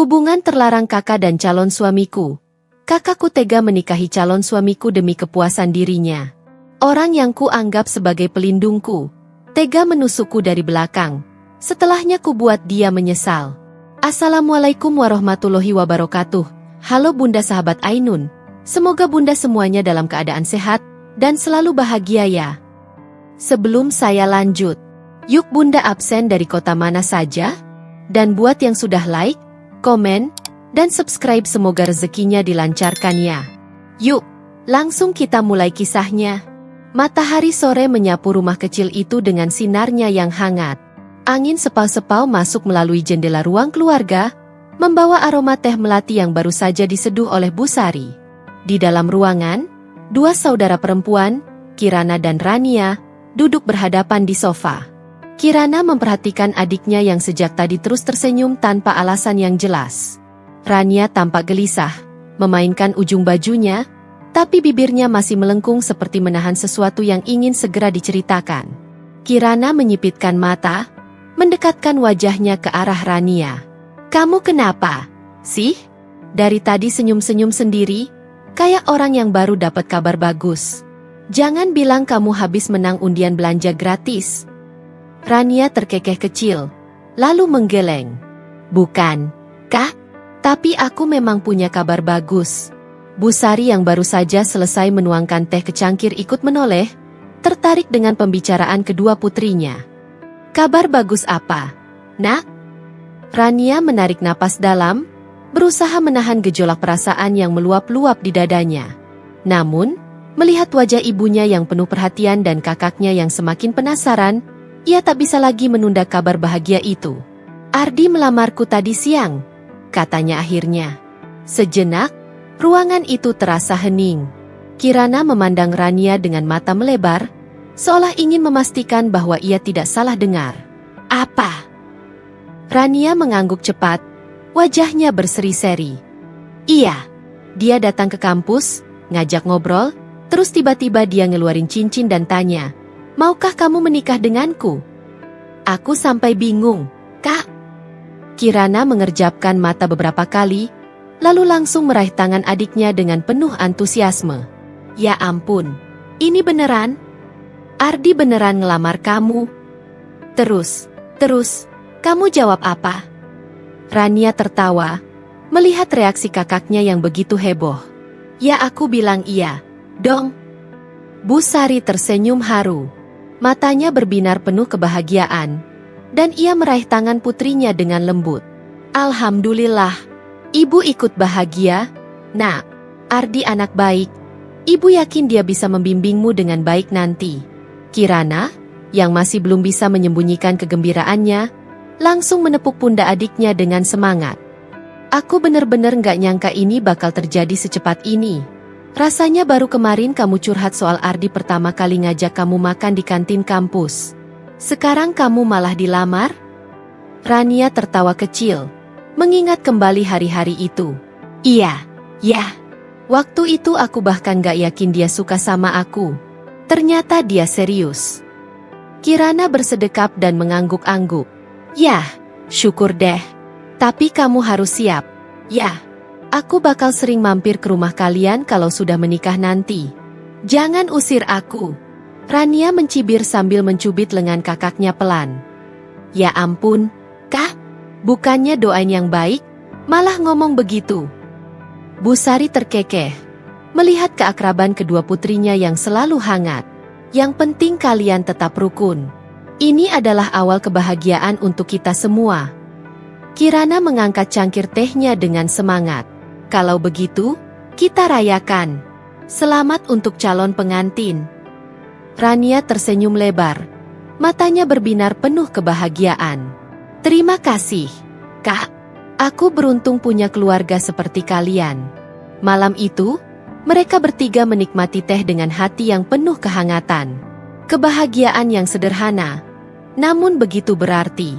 Hubungan terlarang kakak dan calon suamiku. Kakakku tega menikahi calon suamiku demi kepuasan dirinya. Orang yang kuanggap sebagai pelindungku, tega menusukku dari belakang. Setelahnya ku buat dia menyesal. Assalamualaikum warahmatullahi wabarakatuh. Halo Bunda sahabat Ainun. Semoga Bunda semuanya dalam keadaan sehat dan selalu bahagia ya. Sebelum saya lanjut, yuk Bunda absen dari kota mana saja? Dan buat yang sudah like, komen, dan subscribe semoga rezekinya dilancarkan ya. Yuk, langsung kita mulai kisahnya. Matahari sore menyapu rumah kecil itu dengan sinarnya yang hangat. Angin sepau-sepau masuk melalui jendela ruang keluarga, membawa aroma teh melati yang baru saja diseduh oleh Bu Sari. Di dalam ruangan, dua saudara perempuan, Kirana dan Rania, duduk berhadapan di sofa. Kirana memperhatikan adiknya yang sejak tadi terus tersenyum tanpa alasan yang jelas. Rania tampak gelisah, memainkan ujung bajunya, tapi bibirnya masih melengkung seperti menahan sesuatu yang ingin segera diceritakan. Kirana menyipitkan mata, mendekatkan wajahnya ke arah Rania. "Kamu kenapa, sih? Dari tadi senyum-senyum sendiri, kayak orang yang baru dapat kabar bagus. Jangan bilang kamu habis menang undian belanja gratis." Rania terkekeh kecil, lalu menggeleng. "Bukan, Kak, tapi aku memang punya kabar bagus." Bu Sari yang baru saja selesai menuangkan teh ke cangkir ikut menoleh, tertarik dengan pembicaraan kedua putrinya. "Kabar bagus apa, Nak?" Rania menarik napas dalam, berusaha menahan gejolak perasaan yang meluap-luap di dadanya. Namun, melihat wajah ibunya yang penuh perhatian dan kakaknya yang semakin penasaran, ia tak bisa lagi menunda kabar bahagia itu. "Ardi melamarku tadi siang," katanya akhirnya. Sejenak, ruangan itu terasa hening. Kirana memandang Rania dengan mata melebar, seolah ingin memastikan bahwa ia tidak salah dengar. "Apa?" Rania mengangguk cepat, wajahnya berseri-seri. "Iya, dia datang ke kampus, ngajak ngobrol, terus tiba-tiba dia ngeluarin cincin dan tanya, 'Maukah kamu menikah denganku?' Aku sampai bingung, Kak." Kirana mengerjapkan mata beberapa kali, lalu langsung meraih tangan adiknya dengan penuh antusiasme. "Ya ampun, ini beneran? Ardi beneran ngelamar kamu? Terus, kamu jawab apa?" Rania tertawa, melihat reaksi kakaknya yang begitu heboh. "Ya aku bilang iya, dong." Bu Sari tersenyum haru. Matanya berbinar penuh kebahagiaan, dan ia meraih tangan putrinya dengan lembut. "Alhamdulillah, Ibu ikut bahagia, Nak. Ardi anak baik. Ibu yakin dia bisa membimbingmu dengan baik nanti." Kirana, yang masih belum bisa menyembunyikan kegembiraannya, langsung menepuk pundak adiknya dengan semangat. "Aku bener-bener gak nyangka ini bakal terjadi secepat ini. Rasanya baru kemarin kamu curhat soal Ardi pertama kali ngajak kamu makan di kantin kampus. Sekarang kamu malah dilamar?" Rania tertawa kecil, mengingat kembali hari-hari itu. "Iya, ya. Waktu itu aku bahkan gak yakin dia suka sama aku. Ternyata dia serius." Kirana bersedekap dan mengangguk-angguk. "Yah, syukur deh. Tapi kamu harus siap. Ya. Aku bakal sering mampir ke rumah kalian kalau sudah menikah nanti. Jangan usir aku." Rania mencibir sambil mencubit lengan kakaknya pelan. "Ya ampun, Kak. Bukannya doain yang baik, malah ngomong begitu." Bu Sari terkekeh, melihat keakraban kedua putrinya yang selalu hangat. "Yang penting kalian tetap rukun. Ini adalah awal kebahagiaan untuk kita semua." Kirana mengangkat cangkir tehnya dengan semangat. "Kalau begitu, kita rayakan. Selamat untuk calon pengantin." Rania tersenyum lebar, matanya berbinar penuh kebahagiaan. "Terima kasih, Kak. Aku beruntung punya keluarga seperti kalian." Malam itu, mereka bertiga menikmati teh dengan hati yang penuh kehangatan. Kebahagiaan yang sederhana, namun begitu berarti.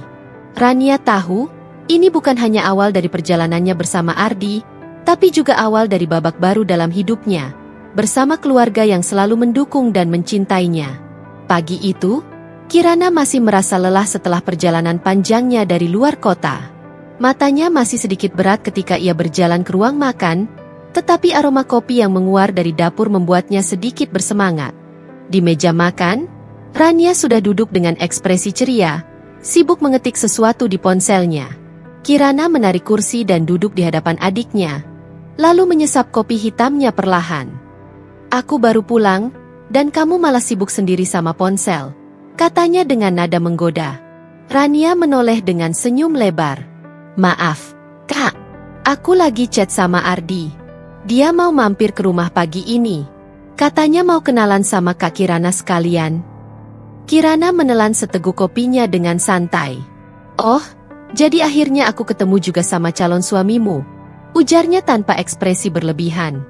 Rania tahu, ini bukan hanya awal dari perjalanannya bersama Ardi, tapi juga awal dari babak baru dalam hidupnya, bersama keluarga yang selalu mendukung dan mencintainya. Pagi itu, Kirana masih merasa lelah setelah perjalanan panjangnya dari luar kota. Matanya masih sedikit berat ketika ia berjalan ke ruang makan, tetapi aroma kopi yang menguar dari dapur membuatnya sedikit bersemangat. Di meja makan, Rania sudah duduk dengan ekspresi ceria, sibuk mengetik sesuatu di ponselnya. Kirana menarik kursi dan duduk di hadapan adiknya, lalu menyesap kopi hitamnya perlahan. "Aku baru pulang, dan kamu malah sibuk sendiri sama ponsel," katanya dengan nada menggoda. Rania menoleh dengan senyum lebar. "Maaf, Kak. Aku lagi chat sama Ardi. Dia mau mampir ke rumah pagi ini. Katanya mau kenalan sama Kak Kirana sekalian." Kirana menelan seteguk kopinya dengan santai. "Oh, jadi akhirnya aku ketemu juga sama calon suamimu," ujarnya tanpa ekspresi berlebihan.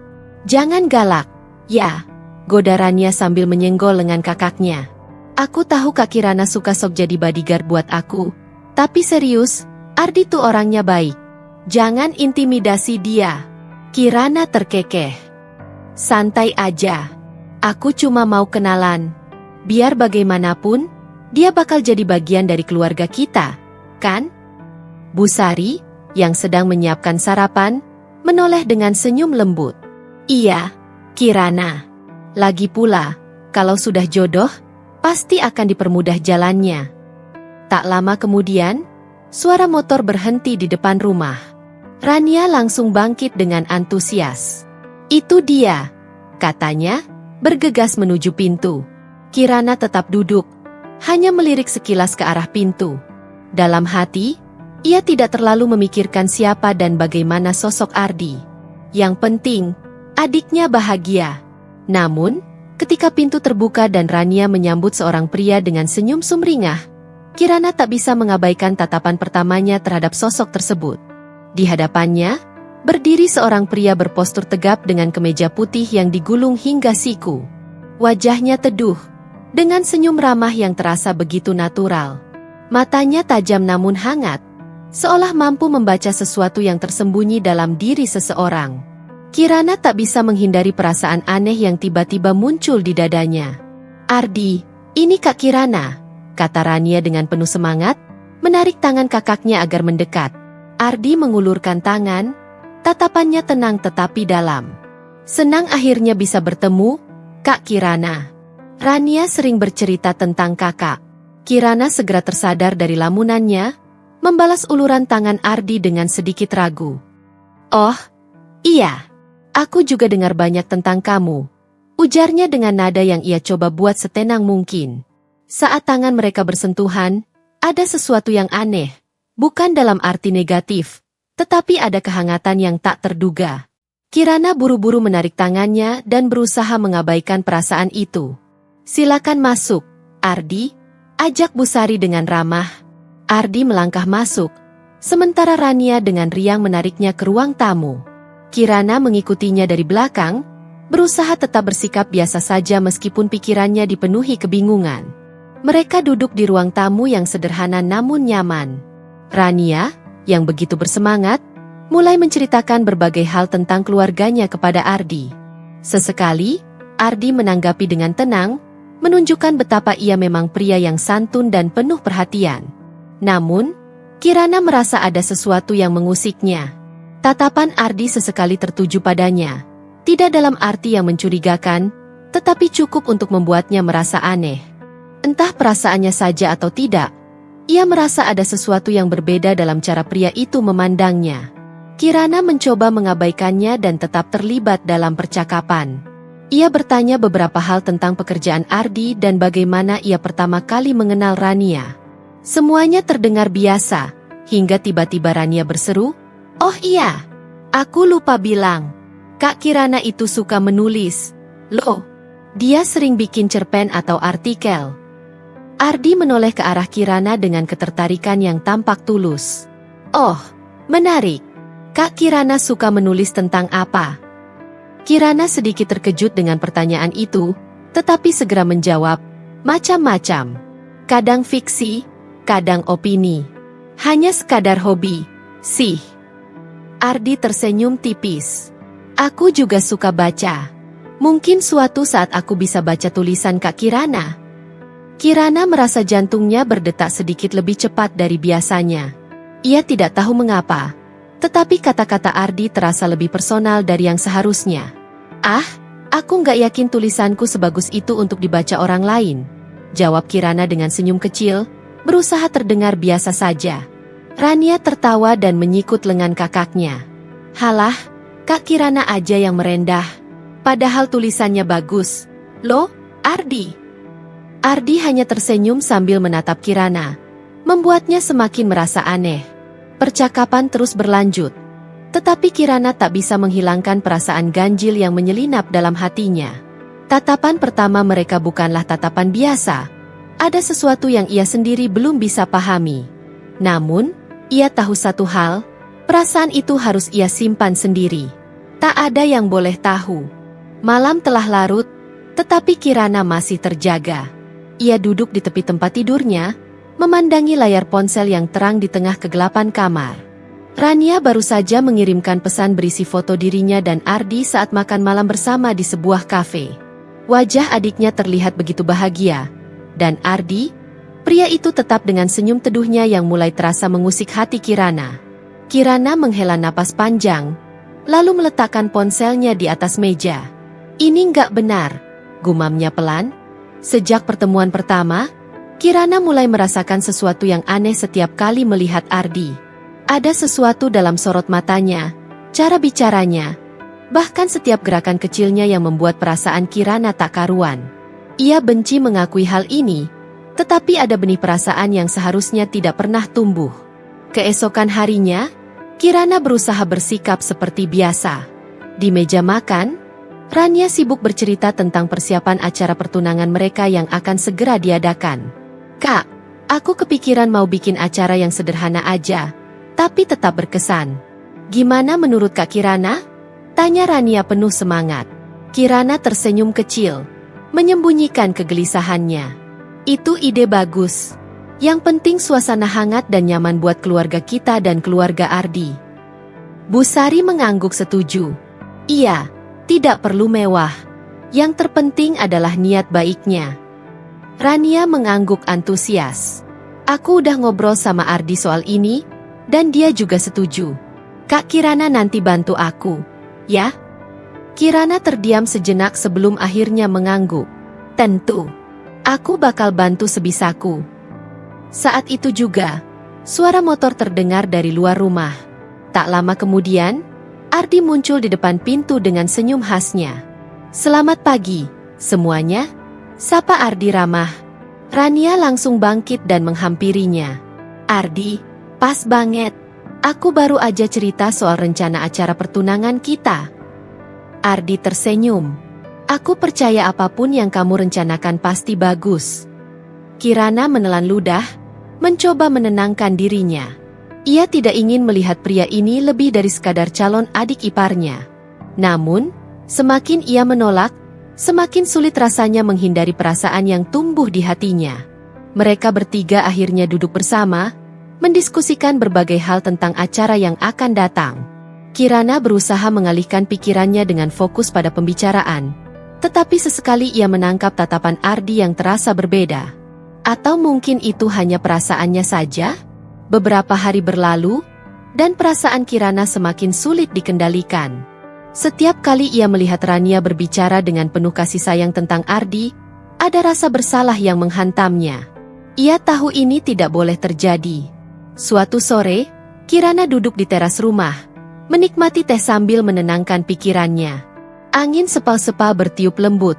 "Jangan galak, ya," goda Rania sambil menyenggol lengan kakaknya. "Aku tahu Kak Kirana suka sok jadi bodyguard buat aku. Tapi serius, Ardi tuh orangnya baik. Jangan intimidasi dia." Kirana terkekeh. "Santai aja. Aku cuma mau kenalan. Biar bagaimanapun, dia bakal jadi bagian dari keluarga kita, kan?" Bu Sari, yang sedang menyiapkan sarapan, menoleh dengan senyum lembut. "Iya, Kirana. Lagi pula, kalau sudah jodoh, pasti akan dipermudah jalannya." Tak lama kemudian, suara motor berhenti di depan rumah. Rania langsung bangkit dengan antusias. "Itu dia," katanya, bergegas menuju pintu. Kirana tetap duduk, hanya melirik sekilas ke arah pintu. Dalam hati, ia tidak terlalu memikirkan siapa dan bagaimana sosok Ardi. Yang penting, adiknya bahagia. Namun, ketika pintu terbuka dan Rania menyambut seorang pria dengan senyum sumringah, Kirana tak bisa mengabaikan tatapan pertamanya terhadap sosok tersebut. Di hadapannya, berdiri seorang pria berpostur tegap dengan kemeja putih yang digulung hingga siku. Wajahnya teduh, dengan senyum ramah yang terasa begitu natural. Matanya tajam namun hangat, seolah mampu membaca sesuatu yang tersembunyi dalam diri seseorang. Kirana tak bisa menghindari perasaan aneh yang tiba-tiba muncul di dadanya. "Ardi, ini Kak Kirana," kata Rania dengan penuh semangat, menarik tangan kakaknya agar mendekat. Ardi mengulurkan tangan, tatapannya tenang tetapi dalam. "Senang akhirnya bisa bertemu, Kak Kirana." Rania sering bercerita tentang kakak. Kirana segera tersadar dari lamunannya, membalas uluran tangan Ardi dengan sedikit ragu. "Oh, iya. Aku juga dengar banyak tentang kamu," ujarnya dengan nada yang ia coba buat setenang mungkin. Saat tangan mereka bersentuhan, ada sesuatu yang aneh, bukan dalam arti negatif, tetapi ada kehangatan yang tak terduga. Kirana buru-buru menarik tangannya dan berusaha mengabaikan perasaan itu. "Silakan masuk, Ardi," ajak Bu Sari dengan ramah. Ardi melangkah masuk, sementara Rania dengan riang menariknya ke ruang tamu. Kirana mengikutinya dari belakang, berusaha tetap bersikap biasa saja meskipun pikirannya dipenuhi kebingungan. Mereka duduk di ruang tamu yang sederhana namun nyaman. Rania, yang begitu bersemangat, mulai menceritakan berbagai hal tentang keluarganya kepada Ardi. Sesekali, Ardi menanggapi dengan tenang, menunjukkan betapa ia memang pria yang santun dan penuh perhatian. Namun, Kirana merasa ada sesuatu yang mengusiknya. Tatapan Ardi sesekali tertuju padanya, tidak dalam arti yang mencurigakan, tetapi cukup untuk membuatnya merasa aneh. Entah perasaannya saja atau tidak, ia merasa ada sesuatu yang berbeda dalam cara pria itu memandangnya. Kirana mencoba mengabaikannya dan tetap terlibat dalam percakapan. Ia bertanya beberapa hal tentang pekerjaan Ardi dan bagaimana ia pertama kali mengenal Rania. Semuanya terdengar biasa, hingga tiba-tiba Rania berseru, "Oh iya, aku lupa bilang. Kak Kirana itu suka menulis. Loh, dia sering bikin cerpen atau artikel." Ardi menoleh ke arah Kirana dengan ketertarikan yang tampak tulus. "Oh, menarik. Kak Kirana suka menulis tentang apa?" Kirana sedikit terkejut dengan pertanyaan itu, tetapi segera menjawab, "Macam-macam. Kadang fiksi, kadang opini. Hanya sekadar hobi, sih." Ardi tersenyum tipis. "Aku juga suka baca. Mungkin suatu saat aku bisa baca tulisan Kak Kirana." Kirana merasa jantungnya berdetak sedikit lebih cepat dari biasanya. Ia tidak tahu mengapa, tetapi kata-kata Ardi terasa lebih personal dari yang seharusnya. "Ah, aku nggak yakin tulisanku sebagus itu untuk dibaca orang lain," jawab Kirana dengan senyum kecil, berusaha terdengar biasa saja. Rania tertawa dan menyikut lengan kakaknya. "Halah, Kak Kirana aja yang merendah. Padahal tulisannya bagus. Loh, Ardi." Ardi hanya tersenyum sambil menatap Kirana, membuatnya semakin merasa aneh. Percakapan terus berlanjut, tetapi Kirana tak bisa menghilangkan perasaan ganjil yang menyelinap dalam hatinya. Tatapan pertama mereka bukanlah tatapan biasa. Ada sesuatu yang ia sendiri belum bisa pahami. Namun, ia tahu satu hal, perasaan itu harus ia simpan sendiri. Tak ada yang boleh tahu. Malam telah larut, tetapi Kirana masih terjaga. Ia duduk di tepi tempat tidurnya, memandangi layar ponsel yang terang di tengah kegelapan kamar. Rania baru saja mengirimkan pesan berisi foto dirinya dan Ardi saat makan malam bersama di sebuah kafe. Wajah adiknya terlihat begitu bahagia, dan Ardi, pria itu tetap dengan senyum teduhnya yang mulai terasa mengusik hati Kirana. Kirana menghela napas panjang, lalu meletakkan ponselnya di atas meja. "Ini nggak benar," gumamnya pelan. Sejak pertemuan pertama, Kirana mulai merasakan sesuatu yang aneh setiap kali melihat Ardi. Ada sesuatu dalam sorot matanya, cara bicaranya, bahkan setiap gerakan kecilnya yang membuat perasaan Kirana tak karuan. Ia benci mengakui hal ini, tetapi ada benih perasaan yang seharusnya tidak pernah tumbuh. Keesokan harinya, Kirana berusaha bersikap seperti biasa. Di meja makan, Rania sibuk bercerita tentang persiapan acara pertunangan mereka yang akan segera diadakan. "Kak, aku kepikiran mau bikin acara yang sederhana aja, tapi tetap berkesan. Gimana menurut Kak Kirana?" tanya Rania penuh semangat. Kirana tersenyum kecil, menyembunyikan kegelisahannya. "Itu ide bagus. Yang penting suasana hangat dan nyaman buat keluarga kita dan keluarga Ardi." Bu Sari mengangguk setuju. "Iya, tidak perlu mewah. Yang terpenting adalah niat baiknya." Rania mengangguk antusias. "Aku udah ngobrol sama Ardi soal ini, dan dia juga setuju. Kak Kirana nanti bantu aku, ya?" Kirana terdiam sejenak sebelum akhirnya mengangguk. "Tentu. Aku bakal bantu sebisaku." Saat itu juga, suara motor terdengar dari luar rumah. Tak lama kemudian, Ardi muncul di depan pintu dengan senyum khasnya. "Selamat pagi, semuanya," sapa Ardi ramah. Rania langsung bangkit dan menghampirinya. "Ardi, pas banget. Aku baru aja cerita soal rencana acara pertunangan kita." Ardi tersenyum. "Aku percaya apapun yang kamu rencanakan pasti bagus." Kirana menelan ludah, mencoba menenangkan dirinya. Ia tidak ingin melihat pria ini lebih dari sekadar calon adik iparnya. Namun, semakin ia menolak, semakin sulit rasanya menghindari perasaan yang tumbuh di hatinya. Mereka bertiga akhirnya duduk bersama, mendiskusikan berbagai hal tentang acara yang akan datang. Kirana berusaha mengalihkan pikirannya dengan fokus pada pembicaraan, tetapi sesekali ia menangkap tatapan Ardi yang terasa berbeda. Atau mungkin itu hanya perasaannya saja? Beberapa hari berlalu, dan perasaan Kirana semakin sulit dikendalikan. Setiap kali ia melihat Rania berbicara dengan penuh kasih sayang tentang Ardi, ada rasa bersalah yang menghantamnya. Ia tahu ini tidak boleh terjadi. Suatu sore, Kirana duduk di teras rumah, menikmati teh sambil menenangkan pikirannya. Angin sepal-sepal bertiup lembut,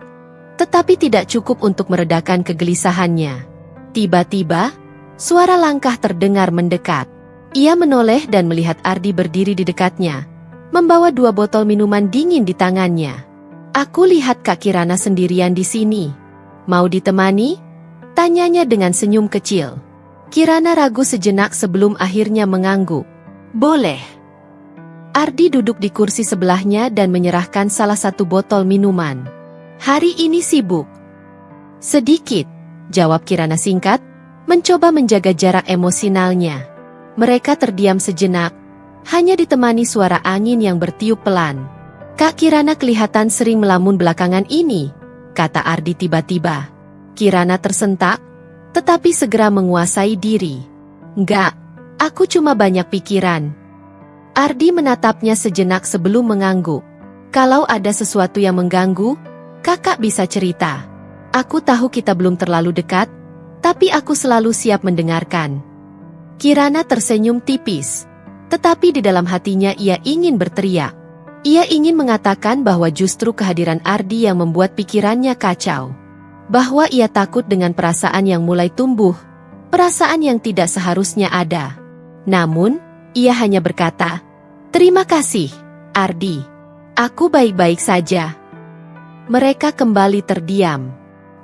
tetapi tidak cukup untuk meredakan kegelisahannya. Tiba-tiba, suara langkah terdengar mendekat. Ia menoleh dan melihat Ardi berdiri di dekatnya, membawa 2 botol minuman dingin di tangannya. "Aku lihat Kak Kirana sendirian di sini. Mau ditemani?" tanyanya dengan senyum kecil. Kirana ragu sejenak sebelum akhirnya mengangguk. "Boleh." Ardi duduk di kursi sebelahnya dan menyerahkan salah satu botol minuman. "Hari ini sibuk?" "Sedikit," jawab Kirana singkat, mencoba menjaga jarak emosionalnya. Mereka terdiam sejenak, hanya ditemani suara angin yang bertiup pelan. "Kak Kirana kelihatan sering melamun belakangan ini," kata Ardi tiba-tiba. Kirana tersentak, tetapi segera menguasai diri. "Enggak, Aku cuma banyak pikiran. Ardi menatapnya sejenak sebelum mengangguk. Kalau ada sesuatu yang mengganggu, kakak bisa cerita. Aku tahu kita belum terlalu dekat, tapi aku selalu siap mendengarkan. Kirana tersenyum tipis, tetapi di dalam hatinya ia ingin berteriak. Ia ingin mengatakan bahwa justru kehadiran Ardi yang membuat pikirannya kacau. Bahwa ia takut dengan perasaan yang mulai tumbuh, perasaan yang tidak seharusnya ada. Namun, ia hanya berkata, "Terima kasih, Ardi. Aku baik-baik saja." Mereka kembali terdiam.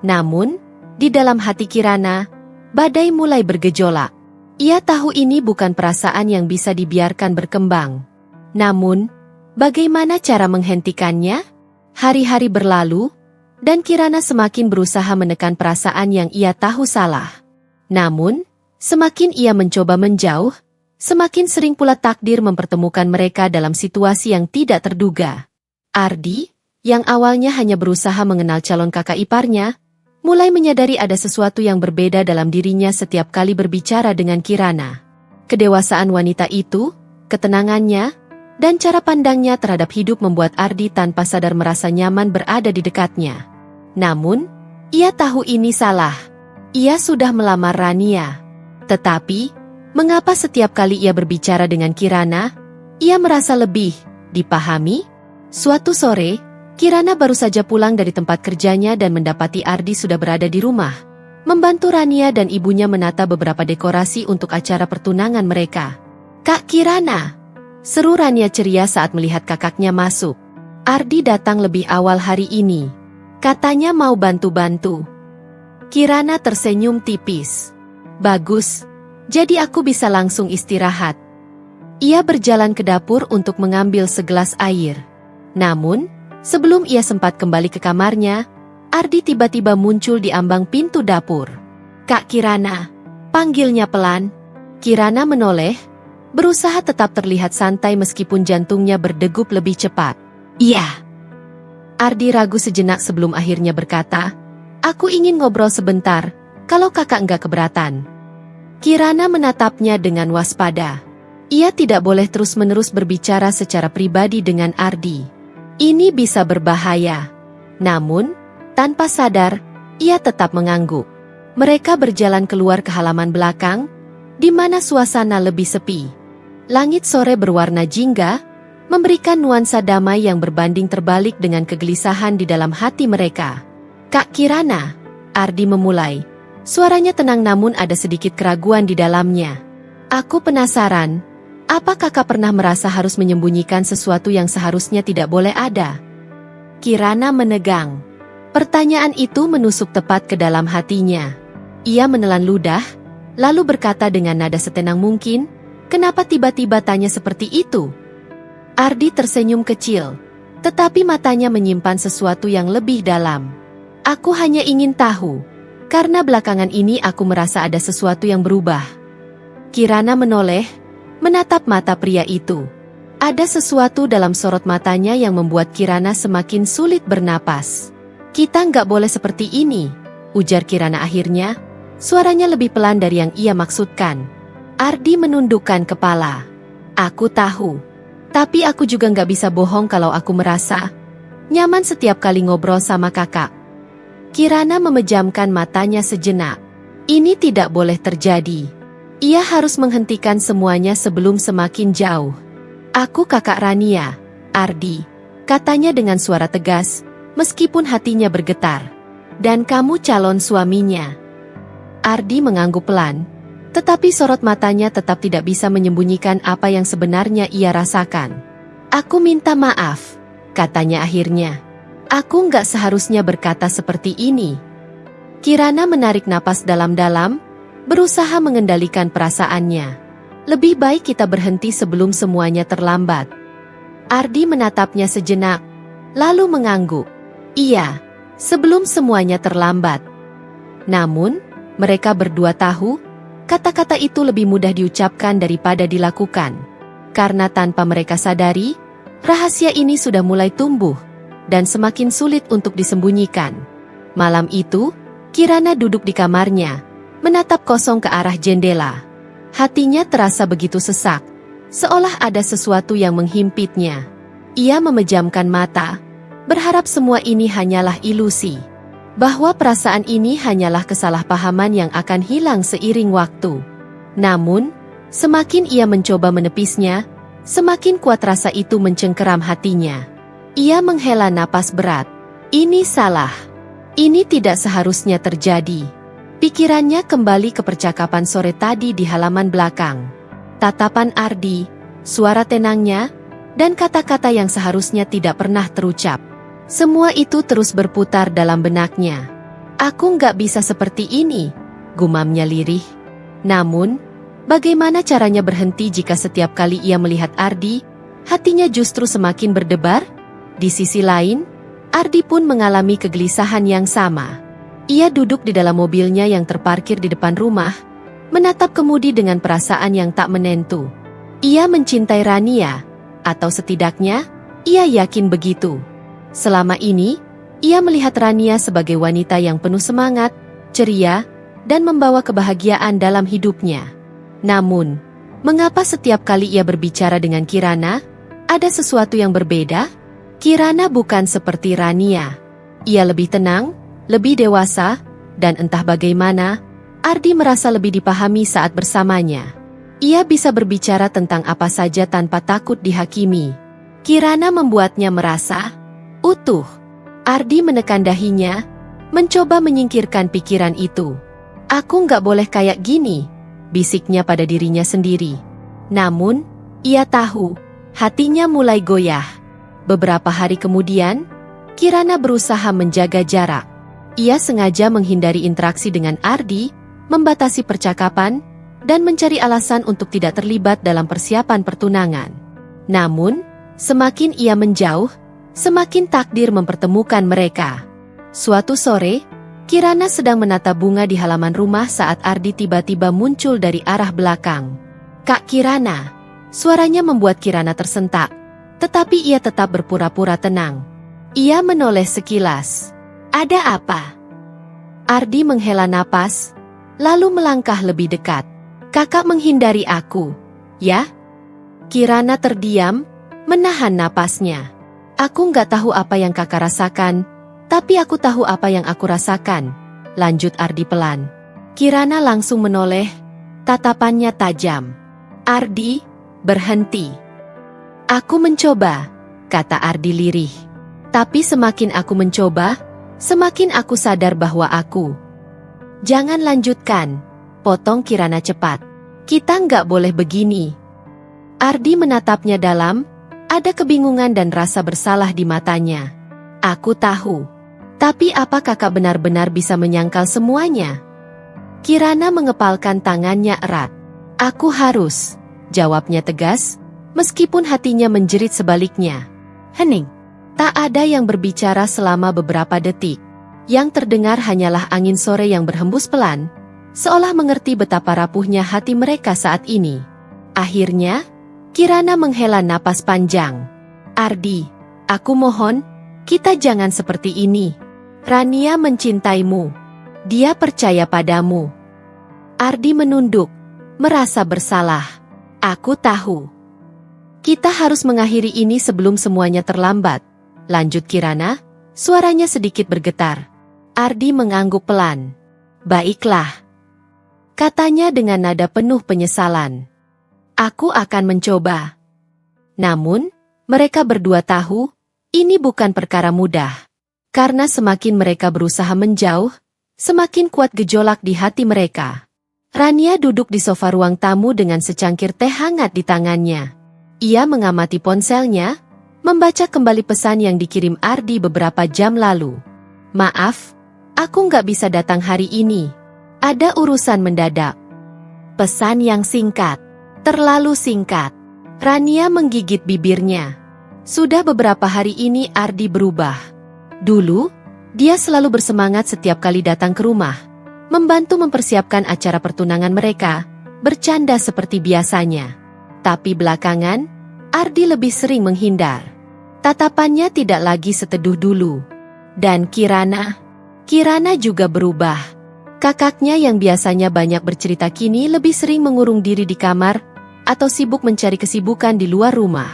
Namun, di dalam hati Kirana, badai mulai bergejolak. Ia tahu ini bukan perasaan yang bisa dibiarkan berkembang. Namun, bagaimana cara menghentikannya? Hari-hari berlalu, dan Kirana semakin berusaha menekan perasaan yang ia tahu salah. Namun, semakin ia mencoba menjauh, semakin sering pula takdir mempertemukan mereka dalam situasi yang tidak terduga. Ardi, yang awalnya hanya berusaha mengenal calon kakak iparnya, mulai menyadari ada sesuatu yang berbeda dalam dirinya setiap kali berbicara dengan Kirana. Kedewasaan wanita itu, ketenangannya, dan cara pandangnya terhadap hidup membuat Ardi tanpa sadar merasa nyaman berada di dekatnya. Namun, ia tahu ini salah. Ia sudah melamar Rania. Tetapi, mengapa setiap kali ia berbicara dengan Kirana, ia merasa lebih dipahami? Suatu sore, Kirana baru saja pulang dari tempat kerjanya dan mendapati Ardi sudah berada di rumah, membantu Rania dan ibunya menata beberapa dekorasi untuk acara pertunangan mereka. "Kak Kirana!" seru Rania ceria saat melihat kakaknya masuk. Ardi datang lebih awal hari ini. Katanya mau bantu-bantu. Kirana tersenyum tipis. "Bagus. Jadi aku bisa langsung istirahat." Ia berjalan ke dapur untuk mengambil segelas air. Namun, sebelum ia sempat kembali ke kamarnya, Ardi tiba-tiba muncul di ambang pintu dapur. "Kak Kirana," panggilnya pelan. Kirana menoleh, berusaha tetap terlihat santai meskipun jantungnya berdegup lebih cepat. "Iya." Ardi ragu sejenak sebelum akhirnya berkata, "Aku ingin ngobrol sebentar, kalau kakak enggak keberatan." Kirana menatapnya dengan waspada. Ia tidak boleh terus-menerus berbicara secara pribadi dengan Ardi. Ini bisa berbahaya. Namun, tanpa sadar, ia tetap mengangguk. Mereka berjalan keluar ke halaman belakang, di mana suasana lebih sepi. Langit sore berwarna jingga, memberikan nuansa damai yang berbanding terbalik dengan kegelisahan di dalam hati mereka. "Kak Kirana," Ardi memulai. Suaranya tenang namun ada sedikit keraguan di dalamnya. "Aku penasaran, apa kakak pernah merasa harus menyembunyikan sesuatu yang seharusnya tidak boleh ada?" Kirana menegang. Pertanyaan itu menusuk tepat ke dalam hatinya. Ia menelan ludah, lalu berkata dengan nada setenang mungkin, "Kenapa tiba-tiba tanya seperti itu?" Ardi tersenyum kecil, tetapi matanya menyimpan sesuatu yang lebih dalam. "Aku hanya ingin tahu. Karena belakangan ini aku merasa ada sesuatu yang berubah." Kirana menoleh, menatap mata pria itu. Ada sesuatu dalam sorot matanya yang membuat Kirana semakin sulit bernapas. "Kita nggak boleh seperti ini," ujar Kirana akhirnya. Suaranya lebih pelan dari yang ia maksudkan. Ardi menundukkan kepala. "Aku tahu. Tapi aku juga nggak bisa bohong kalau aku merasa nyaman setiap kali ngobrol sama kakak." Kirana memejamkan matanya sejenak. Ini tidak boleh terjadi. Ia harus menghentikan semuanya sebelum semakin jauh. "Aku kakak Rania, Ardi," katanya dengan suara tegas, meskipun hatinya bergetar. "Dan kamu calon suaminya." Ardi mengangguk pelan, tetapi sorot matanya tetap tidak bisa menyembunyikan apa yang sebenarnya ia rasakan. "Aku minta maaf," katanya akhirnya. "Aku nggak seharusnya berkata seperti ini." Kirana menarik napas dalam-dalam, berusaha mengendalikan perasaannya. "Lebih baik kita berhenti sebelum semuanya terlambat." Ardi menatapnya sejenak, lalu mengangguk. "Iya, sebelum semuanya terlambat." Namun, mereka berdua tahu, kata-kata itu lebih mudah diucapkan daripada dilakukan. Karena tanpa mereka sadari, rahasia ini sudah mulai tumbuh dan semakin sulit untuk disembunyikan. Malam itu, Kirana duduk di kamarnya, menatap kosong ke arah jendela. Hatinya terasa begitu sesak, seolah ada sesuatu yang menghimpitnya. Ia memejamkan mata, berharap semua ini hanyalah ilusi. Bahwa perasaan ini hanyalah kesalahpahaman yang akan hilang seiring waktu. Namun, semakin ia mencoba menepisnya, semakin kuat rasa itu mencengkeram hatinya. Ia menghela napas berat. Ini salah. Ini tidak seharusnya terjadi. Pikirannya kembali ke percakapan sore tadi di halaman belakang. Tatapan Ardi, suara tenangnya, dan kata-kata yang seharusnya tidak pernah terucap. Semua itu terus berputar dalam benaknya. Aku nggak bisa seperti ini, gumamnya lirih. Namun, bagaimana caranya berhenti jika setiap kali ia melihat Ardi, hatinya justru semakin berdebar? Di sisi lain, Ardi pun mengalami kegelisahan yang sama. Ia duduk di dalam mobilnya yang terparkir di depan rumah, menatap kemudi dengan perasaan yang tak menentu. Ia mencintai Rania, atau setidaknya, ia yakin begitu. Selama ini, ia melihat Rania sebagai wanita yang penuh semangat, ceria, dan membawa kebahagiaan dalam hidupnya. Namun, mengapa setiap kali ia berbicara dengan Kirana, ada sesuatu yang berbeda? Kirana bukan seperti Rania. Ia lebih tenang, lebih dewasa, dan entah bagaimana, Ardi merasa lebih dipahami saat bersamanya. Ia bisa berbicara tentang apa saja tanpa takut dihakimi. Kirana membuatnya merasa utuh. Ardi menekan dahinya, mencoba menyingkirkan pikiran itu. Aku nggak boleh kayak gini, bisiknya pada dirinya sendiri. Namun, ia tahu, hatinya mulai goyah. Beberapa hari kemudian, Kirana berusaha menjaga jarak. Ia sengaja menghindari interaksi dengan Ardi, membatasi percakapan, dan mencari alasan untuk tidak terlibat dalam persiapan pertunangan. Namun, semakin ia menjauh, semakin takdir mempertemukan mereka. Suatu sore, Kirana sedang menata bunga di halaman rumah saat Ardi tiba-tiba muncul dari arah belakang. "Kak Kirana," suaranya membuat Kirana tersentak. Tetapi ia tetap berpura-pura tenang. Ia menoleh sekilas. "Ada apa?" Ardi menghela napas, lalu melangkah lebih dekat. "Kakak menghindari aku, ya?" Kirana terdiam, menahan napasnya. "Aku nggak tahu apa yang kakak rasakan, tapi aku tahu apa yang aku rasakan," lanjut Ardi pelan. Kirana langsung menoleh, tatapannya tajam. "Ardi, berhenti." "Aku mencoba," kata Ardi lirih. "Tapi semakin aku mencoba, semakin aku sadar bahwa aku..." "Jangan lanjutkan," potong Kirana cepat. "Kita nggak boleh begini." Ardi menatapnya dalam, ada kebingungan dan rasa bersalah di matanya. "Aku tahu. Tapi apa kakak benar-benar bisa menyangkal semuanya?" Kirana mengepalkan tangannya erat. "Aku harus," jawabnya tegas, meskipun hatinya menjerit sebaliknya. Hening. Tak ada yang berbicara selama beberapa detik. Yang terdengar hanyalah angin sore yang berhembus pelan, seolah mengerti betapa rapuhnya hati mereka saat ini. Akhirnya, Kirana menghela napas panjang. "Ardi, aku mohon, kita jangan seperti ini. Rania mencintaimu. Dia percaya padamu." Ardi menunduk, merasa bersalah. "Aku tahu. Kita harus mengakhiri ini sebelum semuanya terlambat," lanjut Kirana, suaranya sedikit bergetar. Ardi mengangguk pelan. "Baiklah," katanya dengan nada penuh penyesalan. "Aku akan mencoba." Namun, mereka berdua tahu, ini bukan perkara mudah. Karena semakin mereka berusaha menjauh, semakin kuat gejolak di hati mereka. Rania duduk di sofa ruang tamu dengan secangkir teh hangat di tangannya. Ia mengamati ponselnya, membaca kembali pesan yang dikirim Ardi beberapa jam lalu. "Maaf, aku nggak bisa datang hari ini. Ada urusan mendadak." Pesan yang singkat. Terlalu singkat. Rania menggigit bibirnya. Sudah beberapa hari ini Ardi berubah. Dulu, dia selalu bersemangat setiap kali datang ke rumah, membantu mempersiapkan acara pertunangan mereka, bercanda seperti biasanya. Tapi belakangan, Ardi lebih sering menghindar. Tatapannya tidak lagi seteduh dulu. Dan Kirana juga berubah. Kakaknya yang biasanya banyak bercerita kini lebih sering mengurung diri di kamar atau sibuk mencari kesibukan di luar rumah.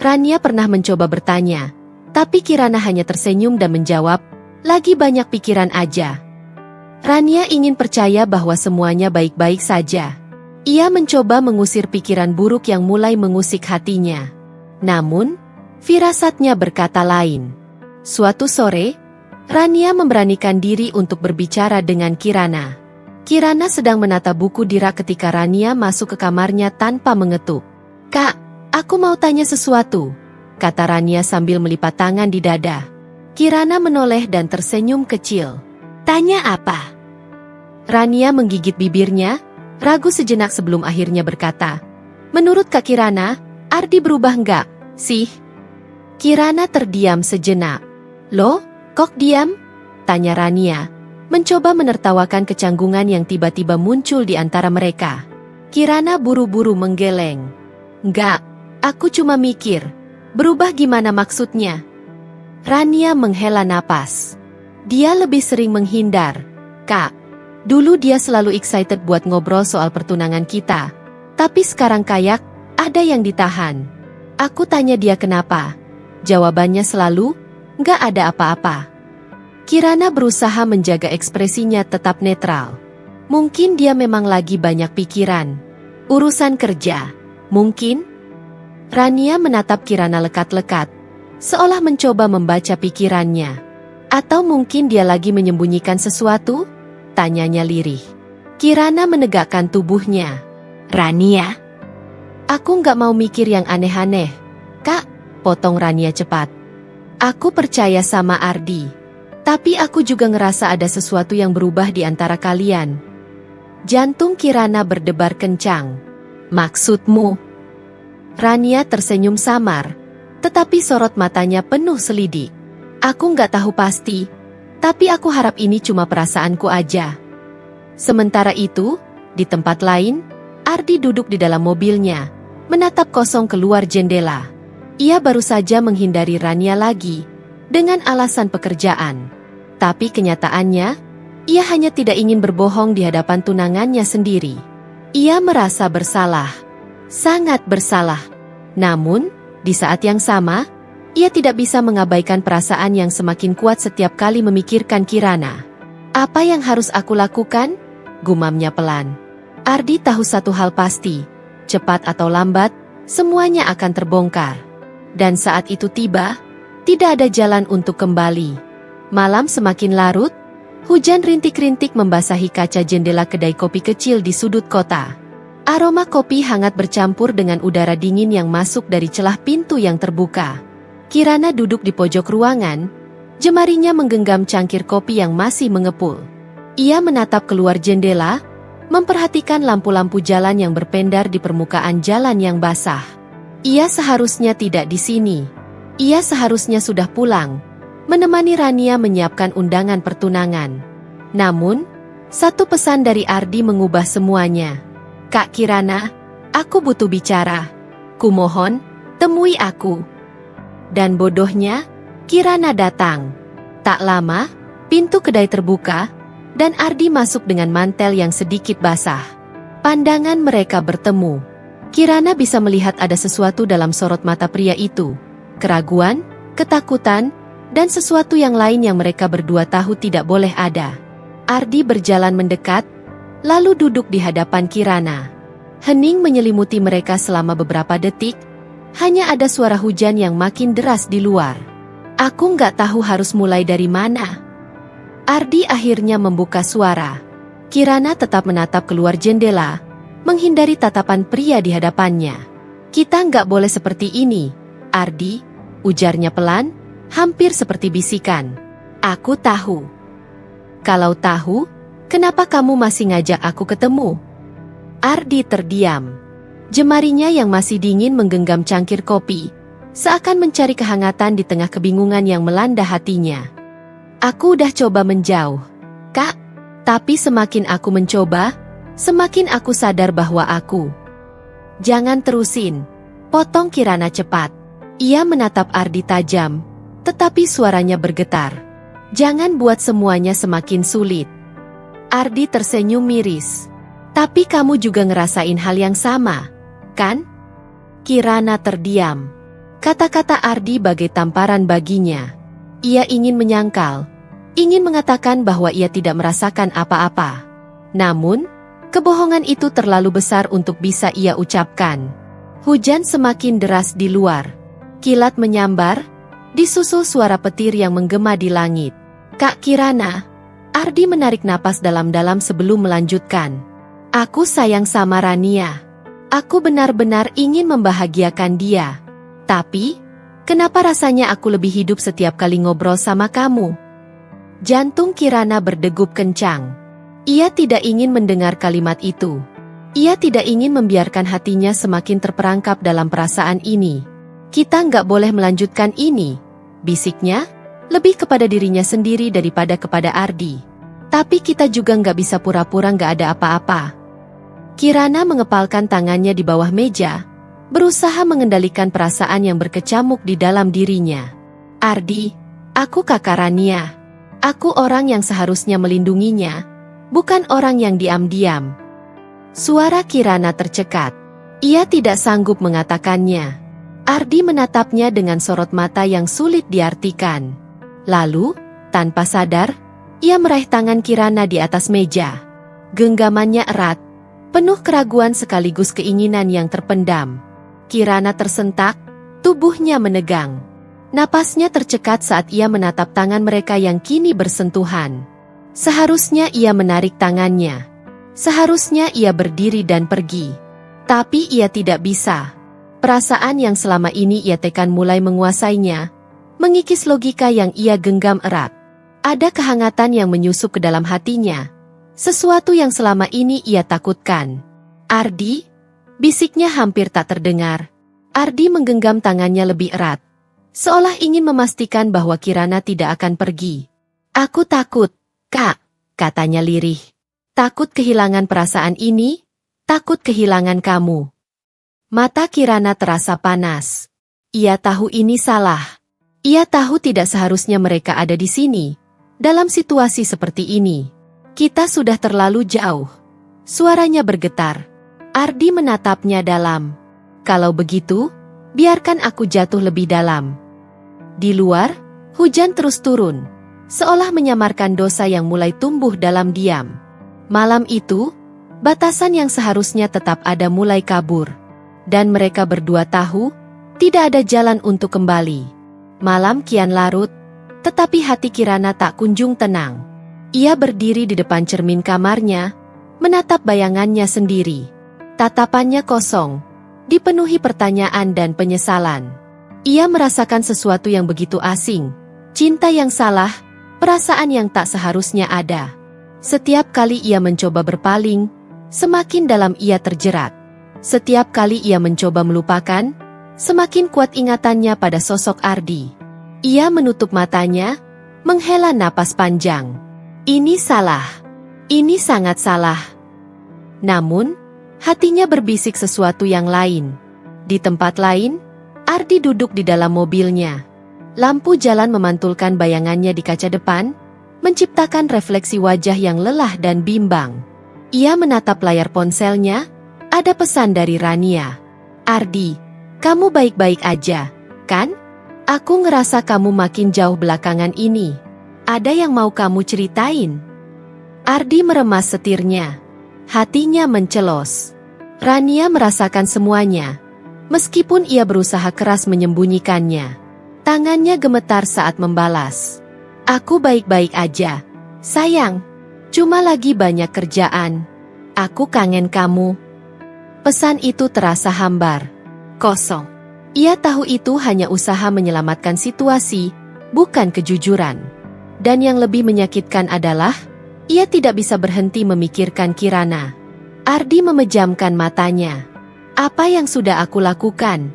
Rania pernah mencoba bertanya, tapi Kirana hanya tersenyum dan menjawab, "Lagi banyak pikiran aja." Rania ingin percaya bahwa semuanya baik-baik saja. Ia mencoba mengusir pikiran buruk yang mulai mengusik hatinya. Namun, firasatnya berkata lain. Suatu sore, Rania memberanikan diri untuk berbicara dengan Kirana. Kirana sedang menata buku di rak ketika Rania masuk ke kamarnya tanpa mengetuk. "Kak, aku mau tanya sesuatu," kata Rania sambil melipat tangan di dada. Kirana menoleh dan tersenyum kecil. "Tanya apa?" Rania menggigit bibirnya, ragu sejenak sebelum akhirnya berkata, "Menurut Kak Kirana, Ardi berubah enggak, sih?" Kirana terdiam sejenak. "Loh, kok diam?" tanya Rania, mencoba menertawakan kecanggungan yang tiba-tiba muncul di antara mereka. Kirana buru-buru menggeleng. "Enggak, aku cuma mikir, berubah gimana maksudnya?" Rania menghela napas. Dia lebih sering menghindar. "Kak, dulu dia selalu excited buat ngobrol soal pertunangan kita. Tapi sekarang kayak ada yang ditahan." Aku tanya dia kenapa. Jawabannya selalu, "Nggak ada apa-apa." Kirana berusaha menjaga ekspresinya tetap netral. Mungkin dia memang lagi banyak pikiran. Urusan kerja, mungkin? Rania menatap Kirana lekat-lekat, seolah mencoba membaca pikirannya. Atau mungkin dia lagi menyembunyikan sesuatu? Tanyanya lirih. Kirana menegakkan tubuhnya. "Rania, aku nggak mau mikir yang aneh-aneh." "Kak," potong Rania cepat. "Aku percaya sama Ardi. Tapi aku juga ngerasa ada sesuatu yang berubah di antara kalian." Jantung Kirana berdebar kencang. "Maksudmu?" Rania tersenyum samar, tetapi sorot matanya penuh selidik. "Aku nggak tahu pasti, tapi aku harap ini cuma perasaanku aja." Sementara itu, di tempat lain, Ardi duduk di dalam mobilnya, menatap kosong keluar jendela. Ia baru saja menghindari Rania lagi, dengan alasan pekerjaan. Tapi kenyataannya, ia hanya tidak ingin berbohong di hadapan tunangannya sendiri. Ia merasa bersalah, sangat bersalah. Namun, di saat yang sama, ia tidak bisa mengabaikan perasaan yang semakin kuat setiap kali memikirkan Kirana. "Apa yang harus aku lakukan?" gumamnya pelan. Ardi tahu satu hal pasti, cepat atau lambat, semuanya akan terbongkar. Dan saat itu tiba, tidak ada jalan untuk kembali. Malam semakin larut, hujan rintik-rintik membasahi kaca jendela kedai kopi kecil di sudut kota. Aroma kopi hangat bercampur dengan udara dingin yang masuk dari celah pintu yang terbuka. Kirana duduk di pojok ruangan, jemarinya menggenggam cangkir kopi yang masih mengepul. Ia menatap keluar jendela, memperhatikan lampu-lampu jalan yang berpendar di permukaan jalan yang basah. Ia seharusnya tidak di sini. Ia seharusnya sudah pulang, menemani Rania menyiapkan undangan pertunangan. Namun, satu pesan dari Ardi mengubah semuanya. "Kak Kirana, aku butuh bicara. Kumohon, temui aku." Dan bodohnya, Kirana datang. Tak lama, pintu kedai terbuka, dan Ardi masuk dengan mantel yang sedikit basah. Pandangan mereka bertemu. Kirana bisa melihat ada sesuatu dalam sorot mata pria itu. Keraguan, ketakutan, dan sesuatu yang lain yang mereka berdua tahu tidak boleh ada. Ardi berjalan mendekat, lalu duduk di hadapan Kirana. Hening menyelimuti mereka selama beberapa detik, hanya ada suara hujan yang makin deras di luar. "Aku nggak tahu harus mulai dari mana." Ardi akhirnya membuka suara. Kirana tetap menatap keluar jendela, menghindari tatapan pria di hadapannya. "Kita nggak boleh seperti ini, Ardi," ujarnya pelan, hampir seperti bisikan. "Aku tahu." "Kalau tahu, kenapa kamu masih ngajak aku ketemu?" Ardi terdiam. Jemarinya yang masih dingin menggenggam cangkir kopi, seakan mencari kehangatan di tengah kebingungan yang melanda hatinya. "Aku udah coba menjauh, Kak. Tapi semakin aku mencoba, semakin aku sadar bahwa aku..." "Jangan terusin," potong Kirana cepat. Ia menatap Ardi tajam, tetapi suaranya bergetar. "Jangan buat semuanya semakin sulit." Ardi tersenyum miris. Tapi kamu juga ngerasain hal yang sama, kan? Kirana terdiam. Kata-kata Ardi bagai tamparan baginya. Ia ingin menyangkal, ingin mengatakan bahwa ia tidak merasakan apa-apa. Namun, kebohongan itu terlalu besar untuk bisa ia ucapkan. Hujan semakin deras di luar. Kilat menyambar, disusul suara petir yang menggema di langit. Kak Kirana, Ardi menarik napas dalam-dalam sebelum melanjutkan. Aku sayang sama Rania. Aku benar-benar ingin membahagiakan dia. Tapi, kenapa rasanya aku lebih hidup setiap kali ngobrol sama kamu? Jantung Kirana berdegup kencang. Ia tidak ingin mendengar kalimat itu. Ia tidak ingin membiarkan hatinya semakin terperangkap dalam perasaan ini. Kita nggak boleh melanjutkan ini, bisiknya, lebih kepada dirinya sendiri daripada kepada Ardi. Tapi kita juga nggak bisa pura-pura nggak ada apa-apa. Kirana mengepalkan tangannya di bawah meja, berusaha mengendalikan perasaan yang berkecamuk di dalam dirinya. Ardi, aku kakak Rania. Aku orang yang seharusnya melindunginya, bukan orang yang diam-diam. Suara Kirana tercekat. Ia tidak sanggup mengatakannya. Ardi menatapnya dengan sorot mata yang sulit diartikan. Lalu, tanpa sadar, ia meraih tangan Kirana di atas meja. Genggamannya erat, penuh keraguan sekaligus keinginan yang terpendam. Kirana tersentak, tubuhnya menegang. Napasnya tercekat saat ia menatap tangan mereka yang kini bersentuhan. Seharusnya ia menarik tangannya. Seharusnya ia berdiri dan pergi. Tapi ia tidak bisa. Perasaan yang selama ini ia tekan mulai menguasainya, mengikis logika yang ia genggam erat. Ada kehangatan yang menyusup ke dalam hatinya. Sesuatu yang selama ini ia takutkan. Ardi? Bisiknya hampir tak terdengar. Ardi menggenggam tangannya lebih erat. Seolah ingin memastikan bahwa Kirana tidak akan pergi. Aku takut, Kak, katanya lirih. Takut kehilangan perasaan ini, takut kehilangan kamu. Mata Kirana terasa panas. Ia tahu ini salah. Ia tahu tidak seharusnya mereka ada di sini, dalam situasi seperti ini. Kita sudah terlalu jauh. Suaranya bergetar. Ardi menatapnya dalam. Kalau begitu, biarkan aku jatuh lebih dalam. Di luar, hujan terus turun, seolah menyamarkan dosa yang mulai tumbuh dalam diam. Malam itu, batasan yang seharusnya tetap ada mulai kabur. Dan mereka berdua tahu, tidak ada jalan untuk kembali. Malam kian larut, tetapi hati Kirana tak kunjung tenang. Ia berdiri di depan cermin kamarnya, menatap bayangannya sendiri. Tatapannya kosong, dipenuhi pertanyaan dan penyesalan. Ia merasakan sesuatu yang begitu asing, cinta yang salah, perasaan yang tak seharusnya ada. Setiap kali ia mencoba berpaling, semakin dalam ia terjerat. Setiap kali ia mencoba melupakan, semakin kuat ingatannya pada sosok Ardi. Ia menutup matanya, menghela napas panjang. Ini salah. Ini sangat salah. Namun, hatinya berbisik sesuatu yang lain. Di tempat lain, Ardi duduk di dalam mobilnya. Lampu jalan memantulkan bayangannya di kaca depan, menciptakan refleksi wajah yang lelah dan bimbang. Ia menatap layar ponselnya, ada pesan dari Rania. Ardi, kamu baik-baik aja, kan? Aku ngerasa kamu makin jauh belakangan ini. Ada yang mau kamu ceritain? Ardi meremas setirnya. Hatinya mencelos. Rania merasakan semuanya, meskipun ia berusaha keras menyembunyikannya. Tangannya gemetar saat membalas. Aku baik-baik aja, sayang. Cuma lagi banyak kerjaan. Aku kangen kamu. Pesan itu terasa hambar, kosong. Ia tahu itu hanya usaha menyelamatkan situasi, bukan kejujuran. Dan yang lebih menyakitkan adalah, ia tidak bisa berhenti memikirkan Kirana. Ardi memejamkan matanya. Apa yang sudah aku lakukan?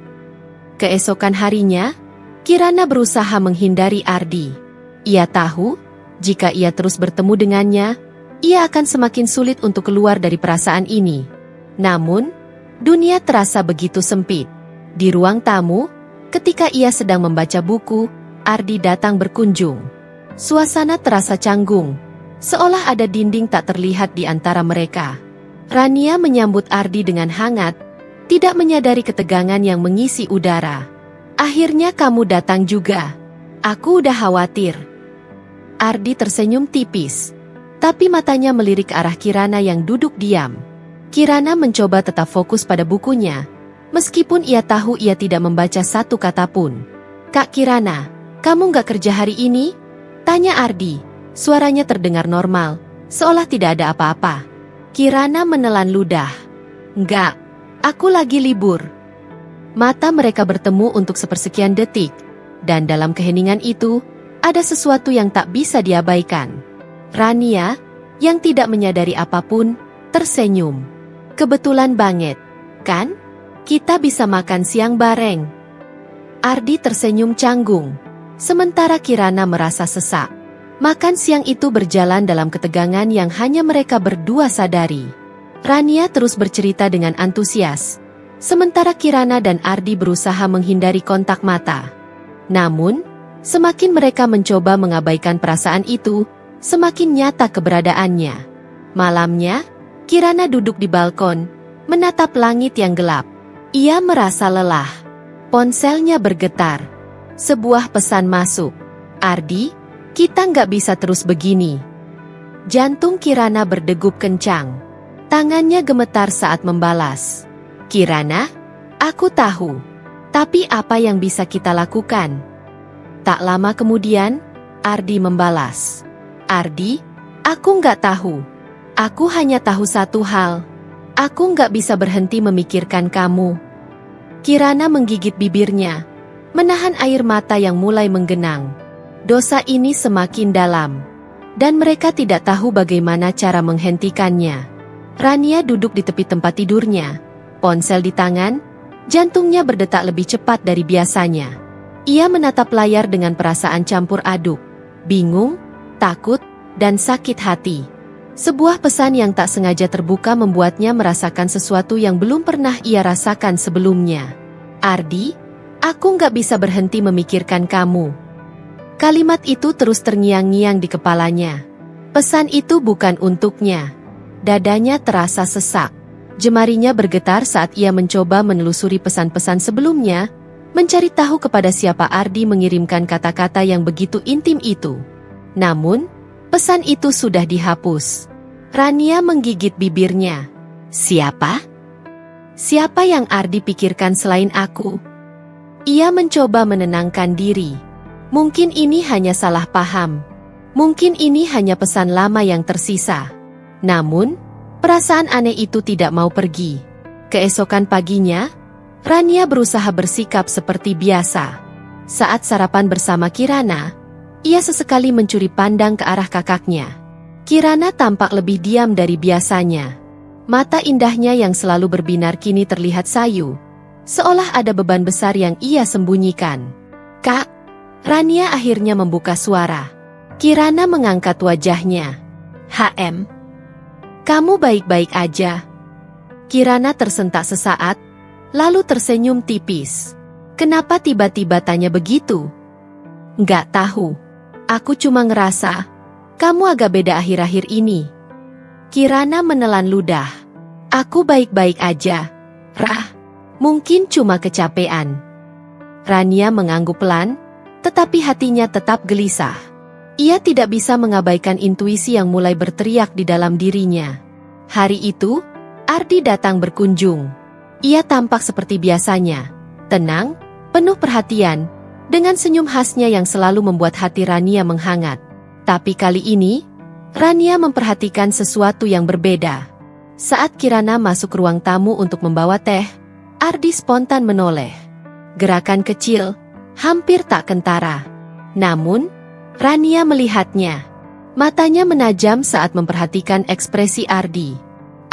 Keesokan harinya, Kirana berusaha menghindari Ardi. Ia tahu, jika ia terus bertemu dengannya, ia akan semakin sulit untuk keluar dari perasaan ini. Namun, dunia terasa begitu sempit. Di ruang tamu, ketika ia sedang membaca buku, Ardi datang berkunjung. Suasana terasa canggung, seolah ada dinding tak terlihat di antara mereka. Rania menyambut Ardi dengan hangat, tidak menyadari ketegangan yang mengisi udara. Akhirnya kamu datang juga. Aku udah khawatir. Ardi tersenyum tipis, tapi matanya melirik ke arah Kirana yang duduk diam. Kirana mencoba tetap fokus pada bukunya, meskipun ia tahu ia tidak membaca satu kata pun. Kak Kirana, kamu nggak kerja hari ini? Tanya Ardi. Suaranya terdengar normal, seolah tidak ada apa-apa. Kirana menelan ludah. Enggak, aku lagi libur. Mata mereka bertemu untuk sepersekian detik, dan dalam keheningan itu, ada sesuatu yang tak bisa diabaikan. Rania, yang tidak menyadari apapun, tersenyum. Kebetulan banget, kan? Kita bisa makan siang bareng. Ardi tersenyum canggung, sementara Kirana merasa sesak. Makan siang itu berjalan dalam ketegangan yang hanya mereka berdua sadari. Rania terus bercerita dengan antusias, sementara Kirana dan Ardi berusaha menghindari kontak mata. Namun, semakin mereka mencoba mengabaikan perasaan itu, semakin nyata keberadaannya. Malamnya, Kirana duduk di balkon, menatap langit yang gelap. Ia merasa lelah. Ponselnya bergetar. Sebuah pesan masuk. Ardi, kita nggak bisa terus begini. Jantung Kirana berdegup kencang. Tangannya gemetar saat membalas. Kirana, aku tahu. Tapi apa yang bisa kita lakukan? Tak lama kemudian, Ardi membalas. Ardi, aku nggak tahu. Aku hanya tahu satu hal. Aku nggak bisa berhenti memikirkan kamu. Kirana menggigit bibirnya, menahan air mata yang mulai menggenang. Dosa ini semakin dalam, dan mereka tidak tahu bagaimana cara menghentikannya. Rania duduk di tepi tempat tidurnya, ponsel di tangan, jantungnya berdetak lebih cepat dari biasanya. Ia menatap layar dengan perasaan campur aduk, bingung, takut, dan sakit hati. Sebuah pesan yang tak sengaja terbuka membuatnya merasakan sesuatu yang belum pernah ia rasakan sebelumnya. Ardi, aku nggak bisa berhenti memikirkan kamu. Kalimat itu terus terngiang-ngiang di kepalanya. Pesan itu bukan untuknya. Dadanya terasa sesak. Jemarinya bergetar saat ia mencoba menelusuri pesan-pesan sebelumnya, mencari tahu kepada siapa Ardi mengirimkan kata-kata yang begitu intim itu. Namun, pesan itu sudah dihapus. Rania menggigit bibirnya. Siapa? Siapa yang Ardi pikirkan selain aku? Ia mencoba menenangkan diri. Mungkin ini hanya salah paham. Mungkin ini hanya pesan lama yang tersisa. Namun, perasaan aneh itu tidak mau pergi. Keesokan paginya, Rania berusaha bersikap seperti biasa. Saat sarapan bersama Kirana, ia sesekali mencuri pandang ke arah kakaknya. Kirana tampak lebih diam dari biasanya. Mata indahnya yang selalu berbinar kini terlihat sayu, seolah ada beban besar yang ia sembunyikan. Kak, Rania akhirnya membuka suara. Kirana mengangkat wajahnya. HM, kamu baik-baik aja? Kirana tersentak sesaat, lalu tersenyum tipis. Kenapa tiba-tiba tanya begitu? Nggak tahu. Aku cuma ngerasa, kamu agak beda akhir-akhir ini. Kirana menelan ludah. Aku baik-baik aja. Rah, mungkin cuma kecapean. Rania mengangguk pelan, tetapi hatinya tetap gelisah. Ia tidak bisa mengabaikan intuisi yang mulai berteriak di dalam dirinya. Hari itu, Ardi datang berkunjung. Ia tampak seperti biasanya, tenang, penuh perhatian, dengan senyum khasnya yang selalu membuat hati Rania menghangat. Tapi kali ini, Rania memperhatikan sesuatu yang berbeda. Saat Kirana masuk ruang tamu untuk membawa teh, Ardi spontan menoleh. Gerakan kecil, hampir tak kentara. Namun, Rania melihatnya. Matanya menajam saat memperhatikan ekspresi Ardi.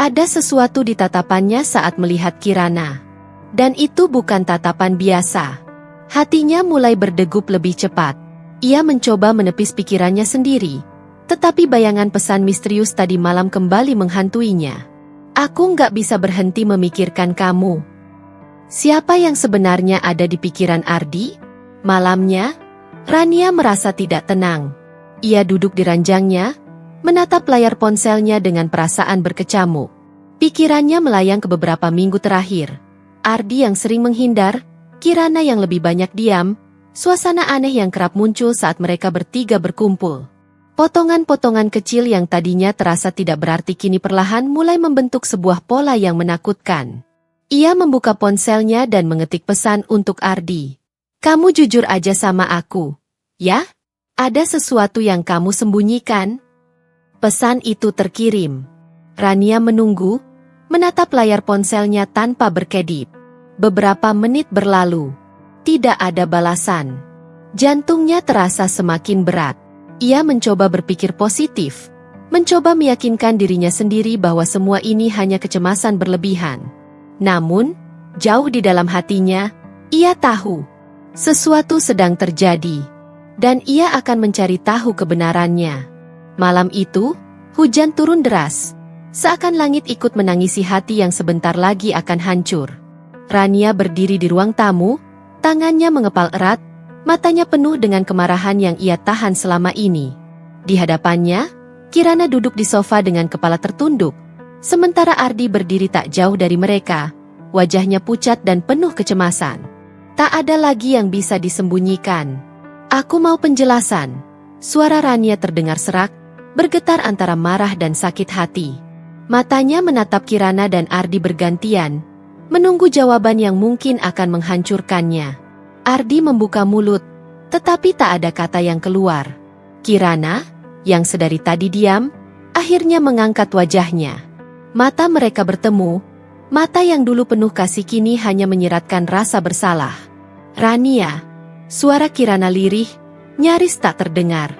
Ada sesuatu di tatapannya saat melihat Kirana. Dan itu bukan tatapan biasa. Hatinya mulai berdegup lebih cepat. Ia mencoba menepis pikirannya sendiri. Tetapi bayangan pesan misterius tadi malam kembali menghantuinya. Aku nggak bisa berhenti memikirkan kamu. Siapa yang sebenarnya ada di pikiran Ardi? Malamnya, Rania merasa tidak tenang. Ia duduk di ranjangnya, menatap layar ponselnya dengan perasaan berkecamuk. Pikirannya melayang ke beberapa minggu terakhir. Ardi yang sering menghindar, Kirana yang lebih banyak diam, suasana aneh yang kerap muncul saat mereka bertiga berkumpul. Potongan-potongan kecil yang tadinya terasa tidak berarti kini perlahan mulai membentuk sebuah pola yang menakutkan. Ia membuka ponselnya dan mengetik pesan untuk Ardi. "Kamu jujur aja sama aku, ya? Ada sesuatu yang kamu sembunyikan?" Pesan itu terkirim. Rania menunggu, menatap layar ponselnya tanpa berkedip. Beberapa menit berlalu. Tidak ada balasan. Jantungnya terasa semakin berat. Ia mencoba berpikir positif, mencoba meyakinkan dirinya sendiri bahwa semua ini hanya kecemasan berlebihan. Namun, jauh di dalam hatinya, ia tahu sesuatu sedang terjadi, dan ia akan mencari tahu kebenarannya. Malam itu, hujan turun deras, seakan langit ikut menangisi hati yang sebentar lagi akan hancur. Rania berdiri di ruang tamu, tangannya mengepal erat, matanya penuh dengan kemarahan yang ia tahan selama ini. Di hadapannya, Kirana duduk di sofa dengan kepala tertunduk, sementara Ardi berdiri tak jauh dari mereka, wajahnya pucat dan penuh kecemasan. Tak ada lagi yang bisa disembunyikan. "Aku mau penjelasan." Suara Rania terdengar serak, bergetar antara marah dan sakit hati. Matanya menatap Kirana dan Ardi bergantian, menunggu jawaban yang mungkin akan menghancurkannya. Ardi membuka mulut, tetapi tak ada kata yang keluar. Kirana, yang sedari tadi diam, akhirnya mengangkat wajahnya. Mata mereka bertemu, mata yang dulu penuh kasih kini hanya menyiratkan rasa bersalah. "Rania," suara Kirana lirih, nyaris tak terdengar.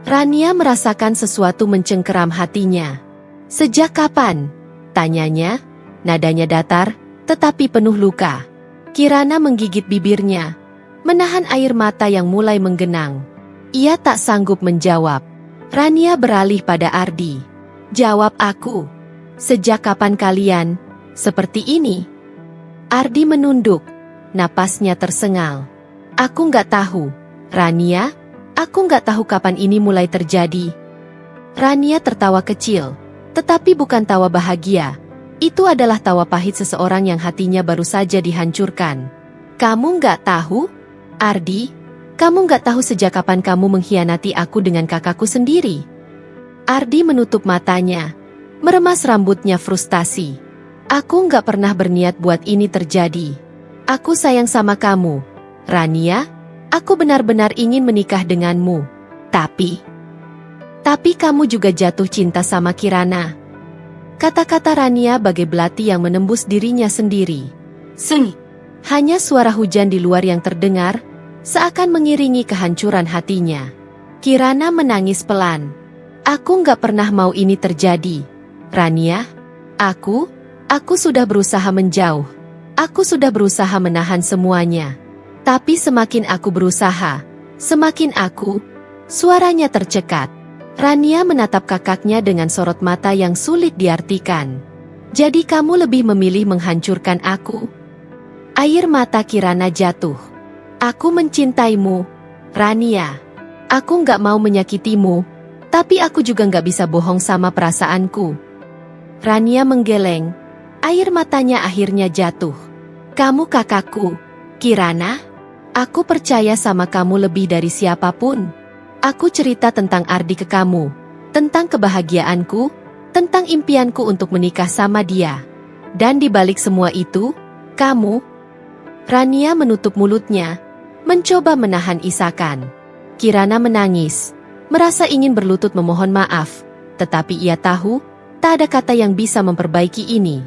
Rania merasakan sesuatu mencengkeram hatinya. "Sejak kapan?" tanyanya, nadanya datar, tetapi penuh luka. Kirana menggigit bibirnya, menahan air mata yang mulai menggenang. Ia tak sanggup menjawab. Rania beralih pada Ardi. "Jawab aku. Sejak kapan kalian seperti ini?" Ardi menunduk, napasnya tersengal. "Aku nggak tahu, Rania. Aku nggak tahu kapan ini mulai terjadi." Rania tertawa kecil, tetapi bukan tawa bahagia. Itu adalah tawa pahit seseorang yang hatinya baru saja dihancurkan. "Kamu nggak tahu? Ardi, kamu nggak tahu sejak kapan kamu mengkhianati aku dengan kakakku sendiri?" Ardi menutup matanya, meremas rambutnya frustasi. "Aku nggak pernah berniat buat ini terjadi. Aku sayang sama kamu, Rania. Aku benar-benar ingin menikah denganmu. Tapi kamu juga jatuh cinta sama Kirana." Kata-kata Rania bagai belati yang menembus dirinya sendiri. "Seng!" Hanya suara hujan di luar yang terdengar, seakan mengiringi kehancuran hatinya. Kirana menangis pelan. "Aku nggak pernah mau ini terjadi, Rania. Aku sudah berusaha menjauh. Aku sudah berusaha menahan semuanya. Tapi semakin aku berusaha, semakin aku..." Suaranya tercekat. Rania menatap kakaknya dengan sorot mata yang sulit diartikan. "Jadi kamu lebih memilih menghancurkan aku?" Air mata Kirana jatuh. "Aku mencintaimu, Rania. Aku nggak mau menyakitimu, tapi aku juga nggak bisa bohong sama perasaanku." Rania menggeleng, air matanya akhirnya jatuh. "Kamu kakakku, Kirana. Aku percaya sama kamu lebih dari siapapun. Aku cerita tentang Ardi ke kamu, tentang kebahagiaanku, tentang impianku untuk menikah sama dia. Dan di balik semua itu, kamu..." Rania menutup mulutnya, mencoba menahan isakan. Kirana menangis, merasa ingin berlutut memohon maaf, tetapi ia tahu, tak ada kata yang bisa memperbaiki ini.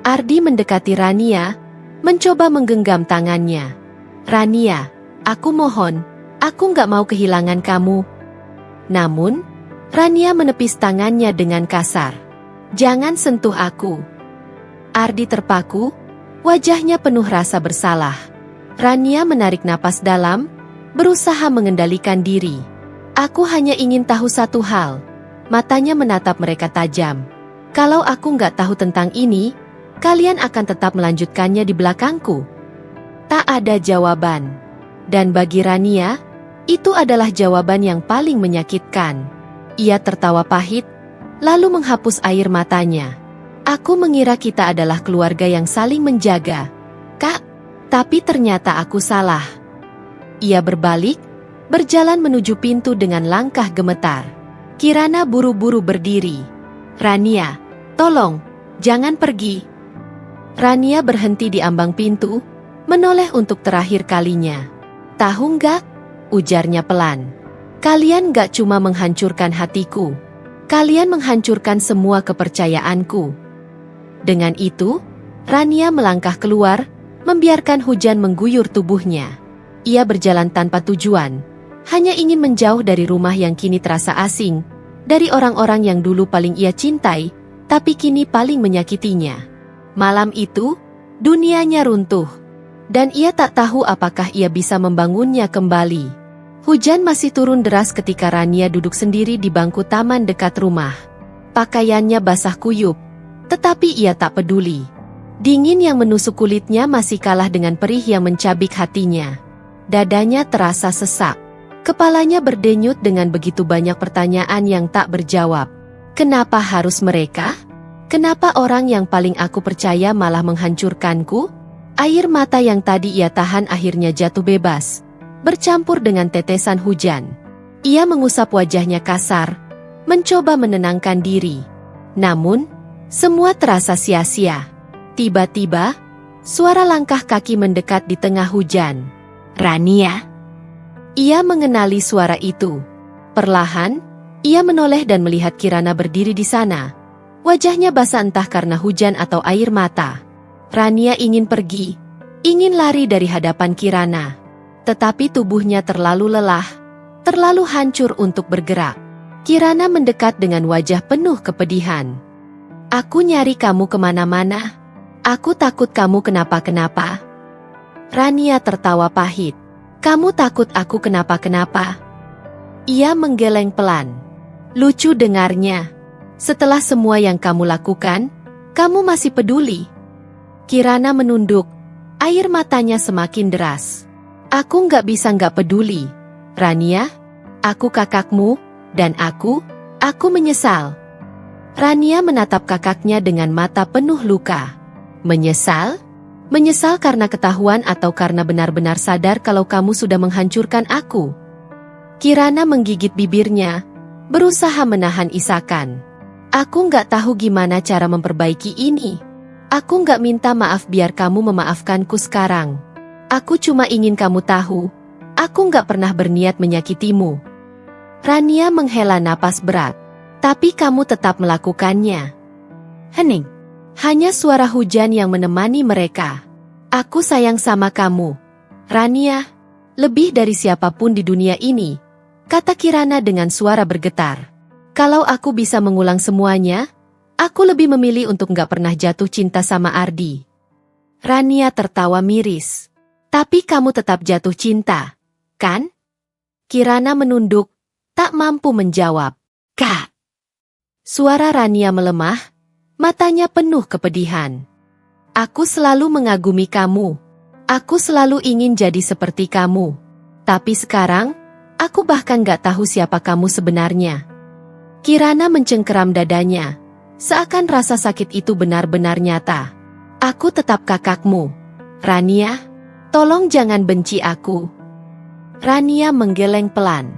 Ardi mendekati Rania, mencoba menggenggam tangannya. "Rania, aku mohon. Aku nggak mau kehilangan kamu." Namun, Rania menepis tangannya dengan kasar. "Jangan sentuh aku." Ardi terpaku, wajahnya penuh rasa bersalah. Rania menarik napas dalam, berusaha mengendalikan diri. "Aku hanya ingin tahu satu hal." Matanya menatap mereka tajam. "Kalau aku nggak tahu tentang ini, kalian akan tetap melanjutkannya di belakangku?" Tak ada jawaban. Dan bagi Rania, itu adalah jawaban yang paling menyakitkan. Ia tertawa pahit, lalu menghapus air matanya. Aku mengira kita adalah keluarga yang saling menjaga, Kak. Tapi ternyata aku salah. Ia berbalik, berjalan menuju pintu dengan langkah gemetar. Kirana buru-buru berdiri. Rania, tolong, jangan pergi. Rania berhenti di ambang pintu, menoleh untuk terakhir kalinya. Tahu nggak? Ujarnya pelan. Kalian nggak cuma menghancurkan hatiku. Kalian menghancurkan semua kepercayaanku. Dengan itu, Rania melangkah keluar, membiarkan hujan mengguyur tubuhnya. Ia berjalan tanpa tujuan, hanya ingin menjauh dari rumah yang kini terasa asing, dari orang-orang yang dulu paling ia cintai, tapi kini paling menyakitinya. Malam itu, dunianya runtuh, dan ia tak tahu apakah ia bisa membangunnya kembali. Hujan masih turun deras ketika Rania duduk sendiri di bangku taman dekat rumah. Pakaiannya basah kuyup, tetapi ia tak peduli. Dingin yang menusuk kulitnya masih kalah dengan perih yang mencabik hatinya. Dadanya terasa sesak. Kepalanya berdenyut dengan begitu banyak pertanyaan yang tak berjawab. Kenapa harus mereka? Kenapa orang yang paling aku percaya malah menghancurkanku? Air mata yang tadi ia tahan akhirnya jatuh bebas, bercampur dengan tetesan hujan. Ia mengusap wajahnya kasar, mencoba menenangkan diri. Namun, semua terasa sia-sia. Tiba-tiba, suara langkah kaki mendekat di tengah hujan. Rania. Ia mengenali suara itu. Perlahan, ia menoleh dan melihat Kirana berdiri di sana. Wajahnya basah entah karena hujan atau air mata. Rania ingin pergi, ingin lari dari hadapan Kirana. Tetapi tubuhnya terlalu lelah, terlalu hancur untuk bergerak. Kirana mendekat dengan wajah penuh kepedihan. Aku nyari kamu kemana-mana. Aku takut kamu kenapa-kenapa. Rania tertawa pahit. Kamu takut aku kenapa-kenapa? Ia menggeleng pelan. Lucu dengarnya. Setelah semua yang kamu lakukan, kamu masih peduli. Kirana menunduk. Air matanya semakin deras. Aku nggak bisa nggak peduli. Rania, aku kakakmu, dan aku menyesal. Rania menatap kakaknya dengan mata penuh luka. Menyesal? Menyesal karena ketahuan atau karena benar-benar sadar kalau kamu sudah menghancurkan aku? Kirana menggigit bibirnya, berusaha menahan isakan. Aku nggak tahu gimana cara memperbaiki ini. Aku nggak minta maaf biar kamu memaafkanku sekarang. Aku cuma ingin kamu tahu, aku nggak pernah berniat menyakitimu. Rania menghela napas berat. Tapi kamu tetap melakukannya. Hening. Hanya suara hujan yang menemani mereka. Aku sayang sama kamu, Rania, lebih dari siapapun di dunia ini, kata Kirana dengan suara bergetar. Kalau aku bisa mengulang semuanya, aku lebih memilih untuk nggak pernah jatuh cinta sama Ardi. Rania tertawa miris. Tapi kamu tetap jatuh cinta, kan? Kirana menunduk, tak mampu menjawab. Kak! Suara Rania melemah, matanya penuh kepedihan. Aku selalu mengagumi kamu. Aku selalu ingin jadi seperti kamu. Tapi sekarang, aku bahkan gak tahu siapa kamu sebenarnya. Kirana mencengkeram dadanya, seakan rasa sakit itu benar-benar nyata. Aku tetap kakakmu. Rania, tolong jangan benci aku. Rania menggeleng pelan.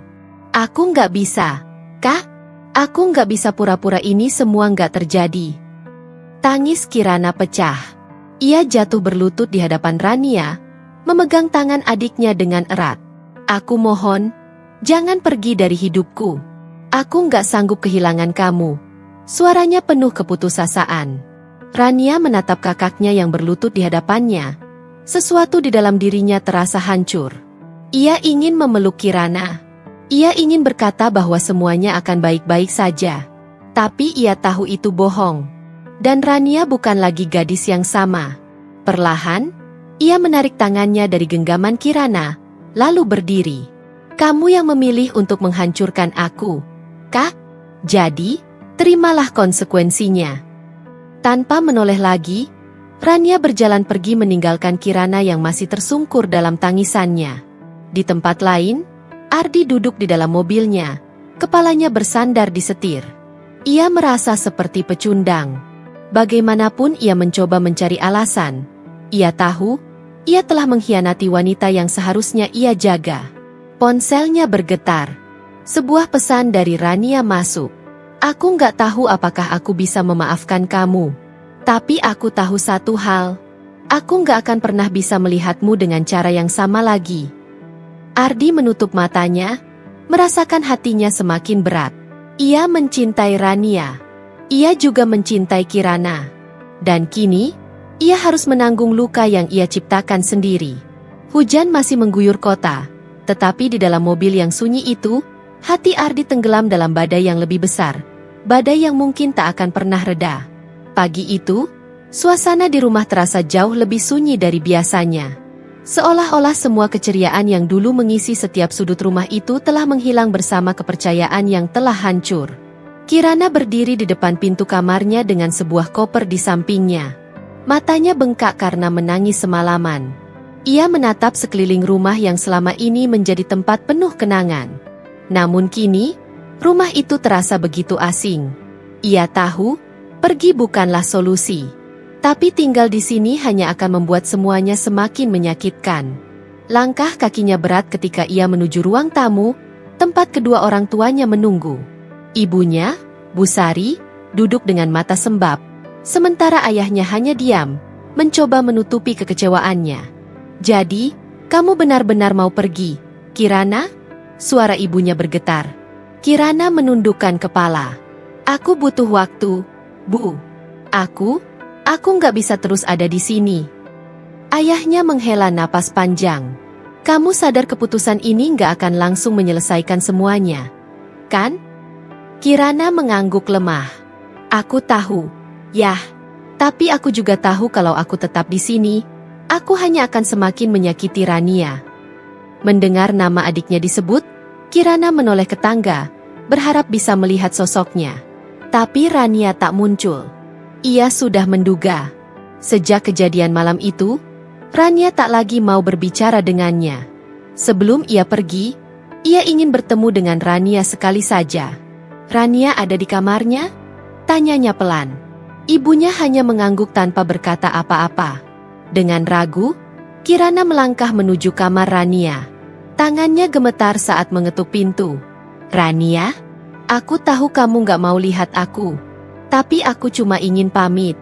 Aku gak bisa, Kak. Aku gak bisa pura-pura ini semua gak terjadi. Tangis Kirana pecah. Ia jatuh berlutut di hadapan Rania, memegang tangan adiknya dengan erat. Aku mohon, jangan pergi dari hidupku. Aku nggak sanggup kehilangan kamu. Suaranya penuh keputusasaan. Rania menatap kakaknya yang berlutut di hadapannya. Sesuatu di dalam dirinya terasa hancur. Ia ingin memeluk Kirana. Ia ingin berkata bahwa semuanya akan baik-baik saja. Tapi ia tahu itu bohong. Dan Rania bukan lagi gadis yang sama. Perlahan, ia menarik tangannya dari genggaman Kirana, lalu berdiri. Kamu yang memilih untuk menghancurkan aku, Kak? Jadi, terimalah konsekuensinya. Tanpa menoleh lagi, Rania berjalan pergi meninggalkan Kirana yang masih tersungkur dalam tangisannya. Di tempat lain, Ardi duduk di dalam mobilnya, kepalanya bersandar di setir. Ia merasa seperti pecundang. Bagaimanapun ia mencoba mencari alasan. Ia tahu, ia telah mengkhianati wanita yang seharusnya ia jaga. Ponselnya bergetar. Sebuah pesan dari Rania masuk. Aku nggak tahu apakah aku bisa memaafkan kamu. Tapi aku tahu satu hal. Aku nggak akan pernah bisa melihatmu dengan cara yang sama lagi. Ardi menutup matanya, merasakan hatinya semakin berat. Ia mencintai Rania. Ia juga mencintai Kirana. Dan kini, ia harus menanggung luka yang ia ciptakan sendiri. Hujan masih mengguyur kota, tetapi di dalam mobil yang sunyi itu, hati Ardi tenggelam dalam badai yang lebih besar. Badai yang mungkin tak akan pernah reda. Pagi itu, suasana di rumah terasa jauh lebih sunyi dari biasanya. Seolah-olah semua keceriaan yang dulu mengisi setiap sudut rumah itu telah menghilang bersama kepercayaan yang telah hancur. Kirana berdiri di depan pintu kamarnya dengan sebuah koper di sampingnya. Matanya bengkak karena menangis semalaman. Ia menatap sekeliling rumah yang selama ini menjadi tempat penuh kenangan. Namun kini, rumah itu terasa begitu asing. Ia tahu, pergi bukanlah solusi. Tapi tinggal di sini hanya akan membuat semuanya semakin menyakitkan. Langkah kakinya berat ketika ia menuju ruang tamu, tempat kedua orang tuanya menunggu. Ibunya, Bu Sari, duduk dengan mata sembab, sementara ayahnya hanya diam, mencoba menutupi kekecewaannya. Jadi, kamu benar-benar mau pergi, Kirana? Suara ibunya bergetar. Kirana menundukkan kepala. Aku butuh waktu, Bu. Aku nggak bisa terus ada di sini. Ayahnya menghela napas panjang. Kamu sadar keputusan ini nggak akan langsung menyelesaikan semuanya, kan? Kirana mengangguk lemah. Aku tahu, yah. Tapi aku juga tahu kalau aku tetap di sini, aku hanya akan semakin menyakiti Rania. Mendengar nama adiknya disebut, Kirana menoleh ke tangga, berharap bisa melihat sosoknya. Tapi Rania tak muncul. Ia sudah menduga. Sejak kejadian malam itu, Rania tak lagi mau berbicara dengannya. Sebelum ia pergi, ia ingin bertemu dengan Rania sekali saja. Rania ada di kamarnya? Tanyanya pelan. Ibunya hanya mengangguk tanpa berkata apa-apa. Dengan ragu, Kirana melangkah menuju kamar Rania. Tangannya gemetar saat mengetuk pintu. Rania, aku tahu kamu gak mau lihat aku. Tapi aku cuma ingin pamit.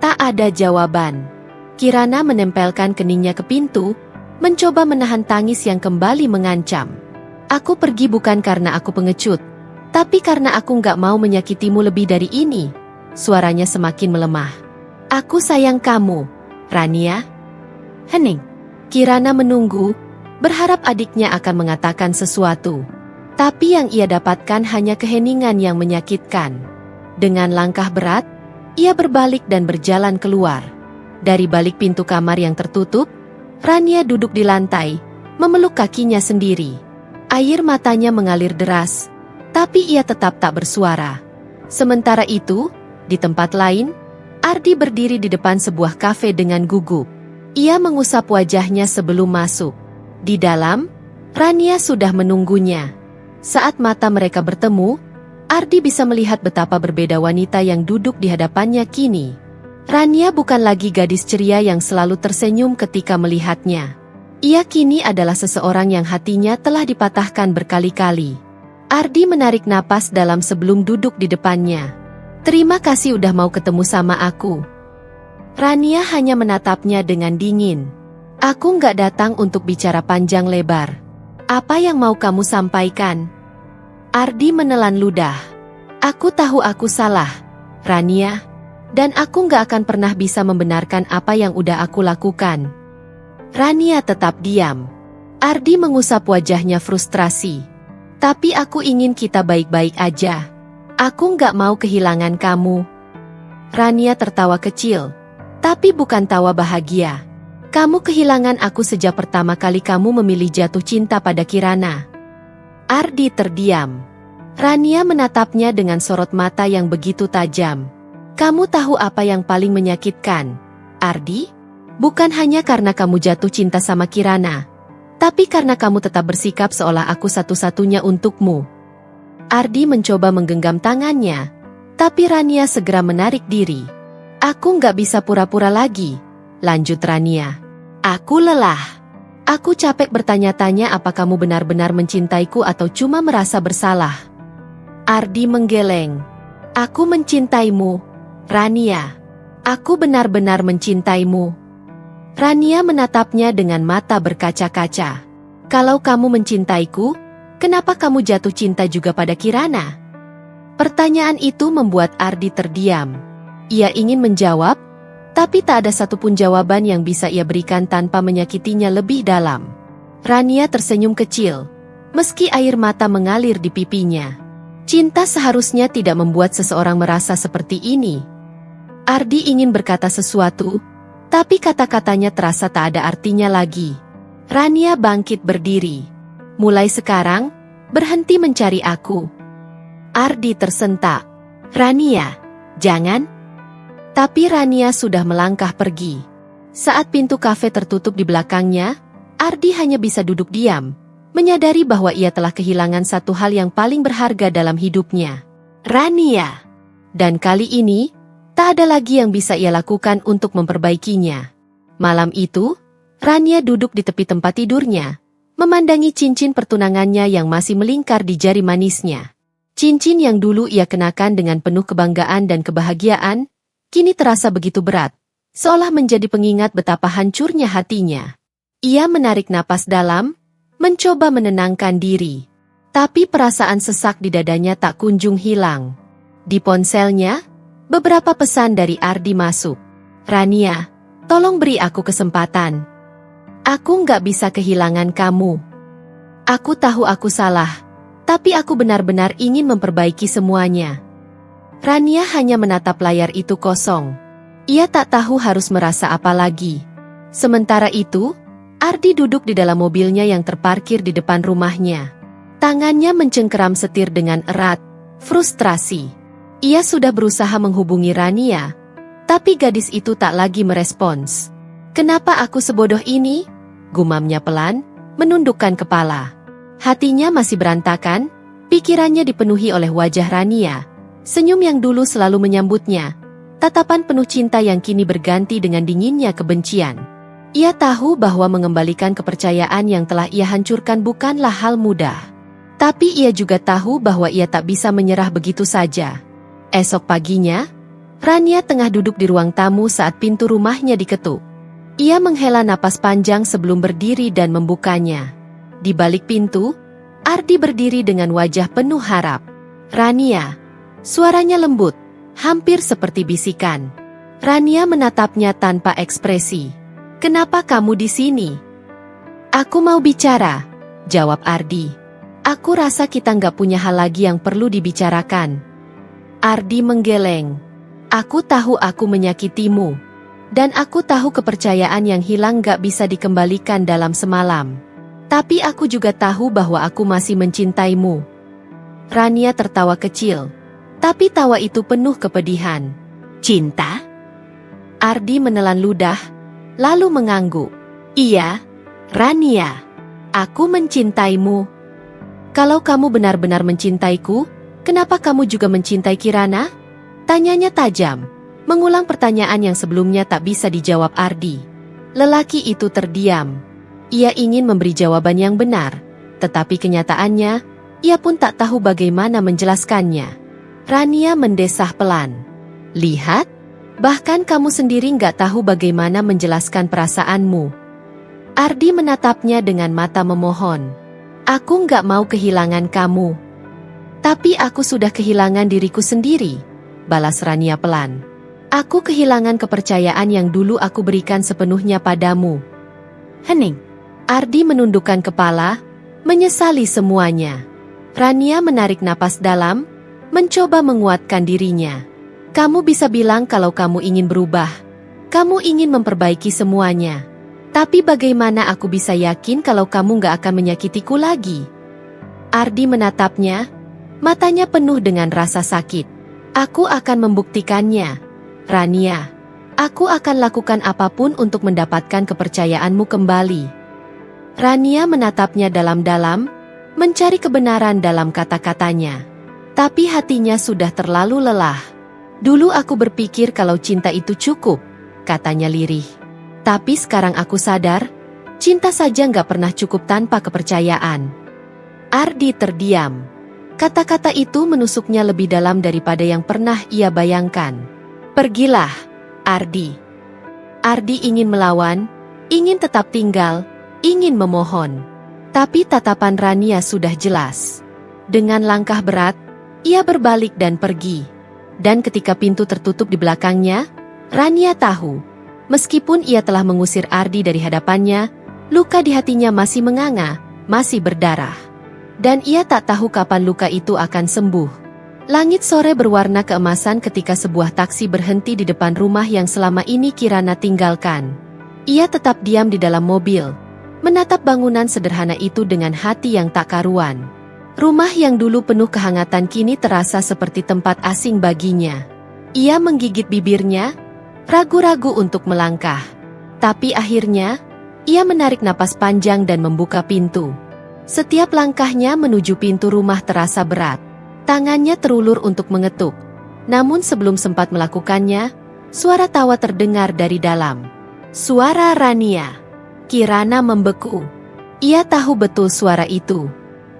Tak ada jawaban. Kirana menempelkan keningnya ke pintu, mencoba menahan tangis yang kembali mengancam. Aku pergi bukan karena aku pengecut, tapi karena aku gak mau menyakitimu lebih dari ini. Suaranya semakin melemah. Aku sayang kamu, Rania. Hening. Kirana menunggu, berharap adiknya akan mengatakan sesuatu. Tapi yang ia dapatkan hanya keheningan yang menyakitkan. Dengan langkah berat, ia berbalik dan berjalan keluar. Dari balik pintu kamar yang tertutup, Rania duduk di lantai, memeluk kakinya sendiri. Air matanya mengalir deras, tapi ia tetap tak bersuara. Sementara itu, di tempat lain, Ardi berdiri di depan sebuah kafe dengan gugup. Ia mengusap wajahnya sebelum masuk. Di dalam, Rania sudah menunggunya. Saat mata mereka bertemu, Ardi bisa melihat betapa berbeda wanita yang duduk di hadapannya kini. Rania bukan lagi gadis ceria yang selalu tersenyum ketika melihatnya. Ia kini adalah seseorang yang hatinya telah dipatahkan berkali-kali. Ardi menarik napas dalam sebelum duduk di depannya. Terima kasih udah mau ketemu sama aku. Rania hanya menatapnya dengan dingin. Aku nggak datang untuk bicara panjang lebar. Apa yang mau kamu sampaikan? Ardi menelan ludah. Aku tahu aku salah, Rania. Dan aku nggak akan pernah bisa membenarkan apa yang udah aku lakukan. Rania tetap diam. Ardi mengusap wajahnya frustrasi. Tapi aku ingin kita baik-baik aja. Aku nggak mau kehilangan kamu. Rania tertawa kecil. Tapi bukan tawa bahagia. Kamu kehilangan aku sejak pertama kali kamu memilih jatuh cinta pada Kirana. Ardi terdiam. Rania menatapnya dengan sorot mata yang begitu tajam. Kamu tahu apa yang paling menyakitkan, Ardi? Bukan hanya karena kamu jatuh cinta sama Kirana, tapi karena kamu tetap bersikap seolah aku satu-satunya untukmu. Ardi mencoba menggenggam tangannya, tapi Rania segera menarik diri. Aku nggak bisa pura-pura lagi, lanjut Rania. Aku lelah. Aku capek bertanya-tanya apa kamu benar-benar mencintaiku atau cuma merasa bersalah. Ardi menggeleng. Aku mencintaimu, Rania. Aku benar-benar mencintaimu. Rania menatapnya dengan mata berkaca-kaca. Kalau kamu mencintaiku, kenapa kamu jatuh cinta juga pada Kirana? Pertanyaan itu membuat Ardi terdiam. Ia ingin menjawab, tapi tak ada satupun jawaban yang bisa ia berikan tanpa menyakitinya lebih dalam. Rania tersenyum kecil, meski air mata mengalir di pipinya. Cinta seharusnya tidak membuat seseorang merasa seperti ini. Ardi ingin berkata sesuatu, tapi kata-katanya terasa tak ada artinya lagi. Rania bangkit berdiri. Mulai sekarang, berhenti mencari aku. Ardi tersentak. Rania, jangan. Tapi Rania sudah melangkah pergi. Saat pintu kafe tertutup di belakangnya, Ardi hanya bisa duduk diam, menyadari bahwa ia telah kehilangan satu hal yang paling berharga dalam hidupnya. Rania. Dan kali ini, tak ada lagi yang bisa ia lakukan untuk memperbaikinya. Malam itu, Rania duduk di tepi tempat tidurnya, memandangi cincin pertunangannya yang masih melingkar di jari manisnya. Cincin yang dulu ia kenakan dengan penuh kebanggaan dan kebahagiaan, kini terasa begitu berat, seolah menjadi pengingat betapa hancurnya hatinya. Ia menarik napas dalam, mencoba menenangkan diri. Tapi perasaan sesak di dadanya tak kunjung hilang. Di ponselnya, beberapa pesan dari Ardi masuk. Rania, tolong beri aku kesempatan. Aku nggak bisa kehilangan kamu. Aku tahu aku salah, tapi aku benar-benar ingin memperbaiki semuanya. Rania hanya menatap layar itu kosong. Ia tak tahu harus merasa apa lagi. Sementara itu, Ardi duduk di dalam mobilnya yang terparkir di depan rumahnya. Tangannya mencengkeram setir dengan erat, frustrasi. Ia sudah berusaha menghubungi Rania, tapi gadis itu tak lagi merespons. Kenapa aku sebodoh ini? Gumamnya pelan, menundukkan kepala. Hatinya masih berantakan, pikirannya dipenuhi oleh wajah Rania. Senyum yang dulu selalu menyambutnya, tatapan penuh cinta yang kini berganti dengan dinginnya kebencian. Ia tahu bahwa mengembalikan kepercayaan yang telah ia hancurkan bukanlah hal mudah. Tapi ia juga tahu bahwa ia tak bisa menyerah begitu saja. Esok paginya, Rania tengah duduk di ruang tamu saat pintu rumahnya diketuk. Ia menghela napas panjang sebelum berdiri dan membukanya. Di balik pintu, Ardi berdiri dengan wajah penuh harap. Rania. Suaranya lembut, hampir seperti bisikan. Rania menatapnya tanpa ekspresi. Kenapa kamu di sini? Aku mau bicara, jawab Ardi. Aku rasa kita nggak punya hal lagi yang perlu dibicarakan. Ardi menggeleng. Aku tahu aku menyakitimu. Dan aku tahu kepercayaan yang hilang nggak bisa dikembalikan dalam semalam. Tapi aku juga tahu bahwa aku masih mencintaimu. Rania tertawa kecil. Tapi tawa itu penuh kepedihan. Cinta? Ardi menelan ludah, lalu mengangguk. Iya, Rania. Aku mencintaimu. Kalau kamu benar-benar mencintaiku, kenapa kamu juga mencintai Kirana? Tanyanya tajam, mengulang pertanyaan yang sebelumnya tak bisa dijawab Ardi. Lelaki itu terdiam. Ia ingin memberi jawaban yang benar, tetapi kenyataannya, ia pun tak tahu bagaimana menjelaskannya. Rania mendesah pelan. Lihat, bahkan kamu sendiri nggak tahu bagaimana menjelaskan perasaanmu. Ardi menatapnya dengan mata memohon. Aku nggak mau kehilangan kamu. Tapi aku sudah kehilangan diriku sendiri, balas Rania pelan. Aku kehilangan kepercayaan yang dulu aku berikan sepenuhnya padamu. Hening. Ardi menundukkan kepala, menyesali semuanya. Rania menarik napas dalam, mencoba menguatkan dirinya. Kamu bisa bilang kalau kamu ingin berubah. Kamu ingin memperbaiki semuanya. Tapi bagaimana aku bisa yakin kalau kamu gak akan menyakitiku lagi? Ardi menatapnya, matanya penuh dengan rasa sakit. Aku akan membuktikannya. Rania, aku akan lakukan apapun untuk mendapatkan kepercayaanmu kembali. Rania menatapnya dalam-dalam, mencari kebenaran dalam kata-katanya. Tapi hatinya sudah terlalu lelah. Dulu aku berpikir kalau cinta itu cukup, katanya lirih. Tapi sekarang aku sadar, cinta saja nggak pernah cukup tanpa kepercayaan. Ardi terdiam. Kata-kata itu menusuknya lebih dalam daripada yang pernah ia bayangkan. Pergilah, Ardi. Ardi ingin melawan, ingin tetap tinggal, ingin memohon. Tapi tatapan Rania sudah jelas. Dengan langkah berat, ia berbalik dan pergi. Dan ketika pintu tertutup di belakangnya, Rania tahu, meskipun ia telah mengusir Ardi dari hadapannya, luka di hatinya masih menganga, masih berdarah. Dan ia tak tahu kapan luka itu akan sembuh. Langit sore berwarna keemasan ketika sebuah taksi berhenti di depan rumah yang selama ini Kirana tinggalkan. Ia tetap diam di dalam mobil, menatap bangunan sederhana itu dengan hati yang tak karuan. Rumah yang dulu penuh kehangatan kini terasa seperti tempat asing baginya. Ia menggigit bibirnya, ragu-ragu untuk melangkah. Tapi akhirnya, ia menarik napas panjang dan membuka pintu. Setiap langkahnya menuju pintu rumah terasa berat. Tangannya terulur untuk mengetuk. Namun sebelum sempat melakukannya, suara tawa terdengar dari dalam. Suara Rania. Kirana membeku. Ia tahu betul suara itu.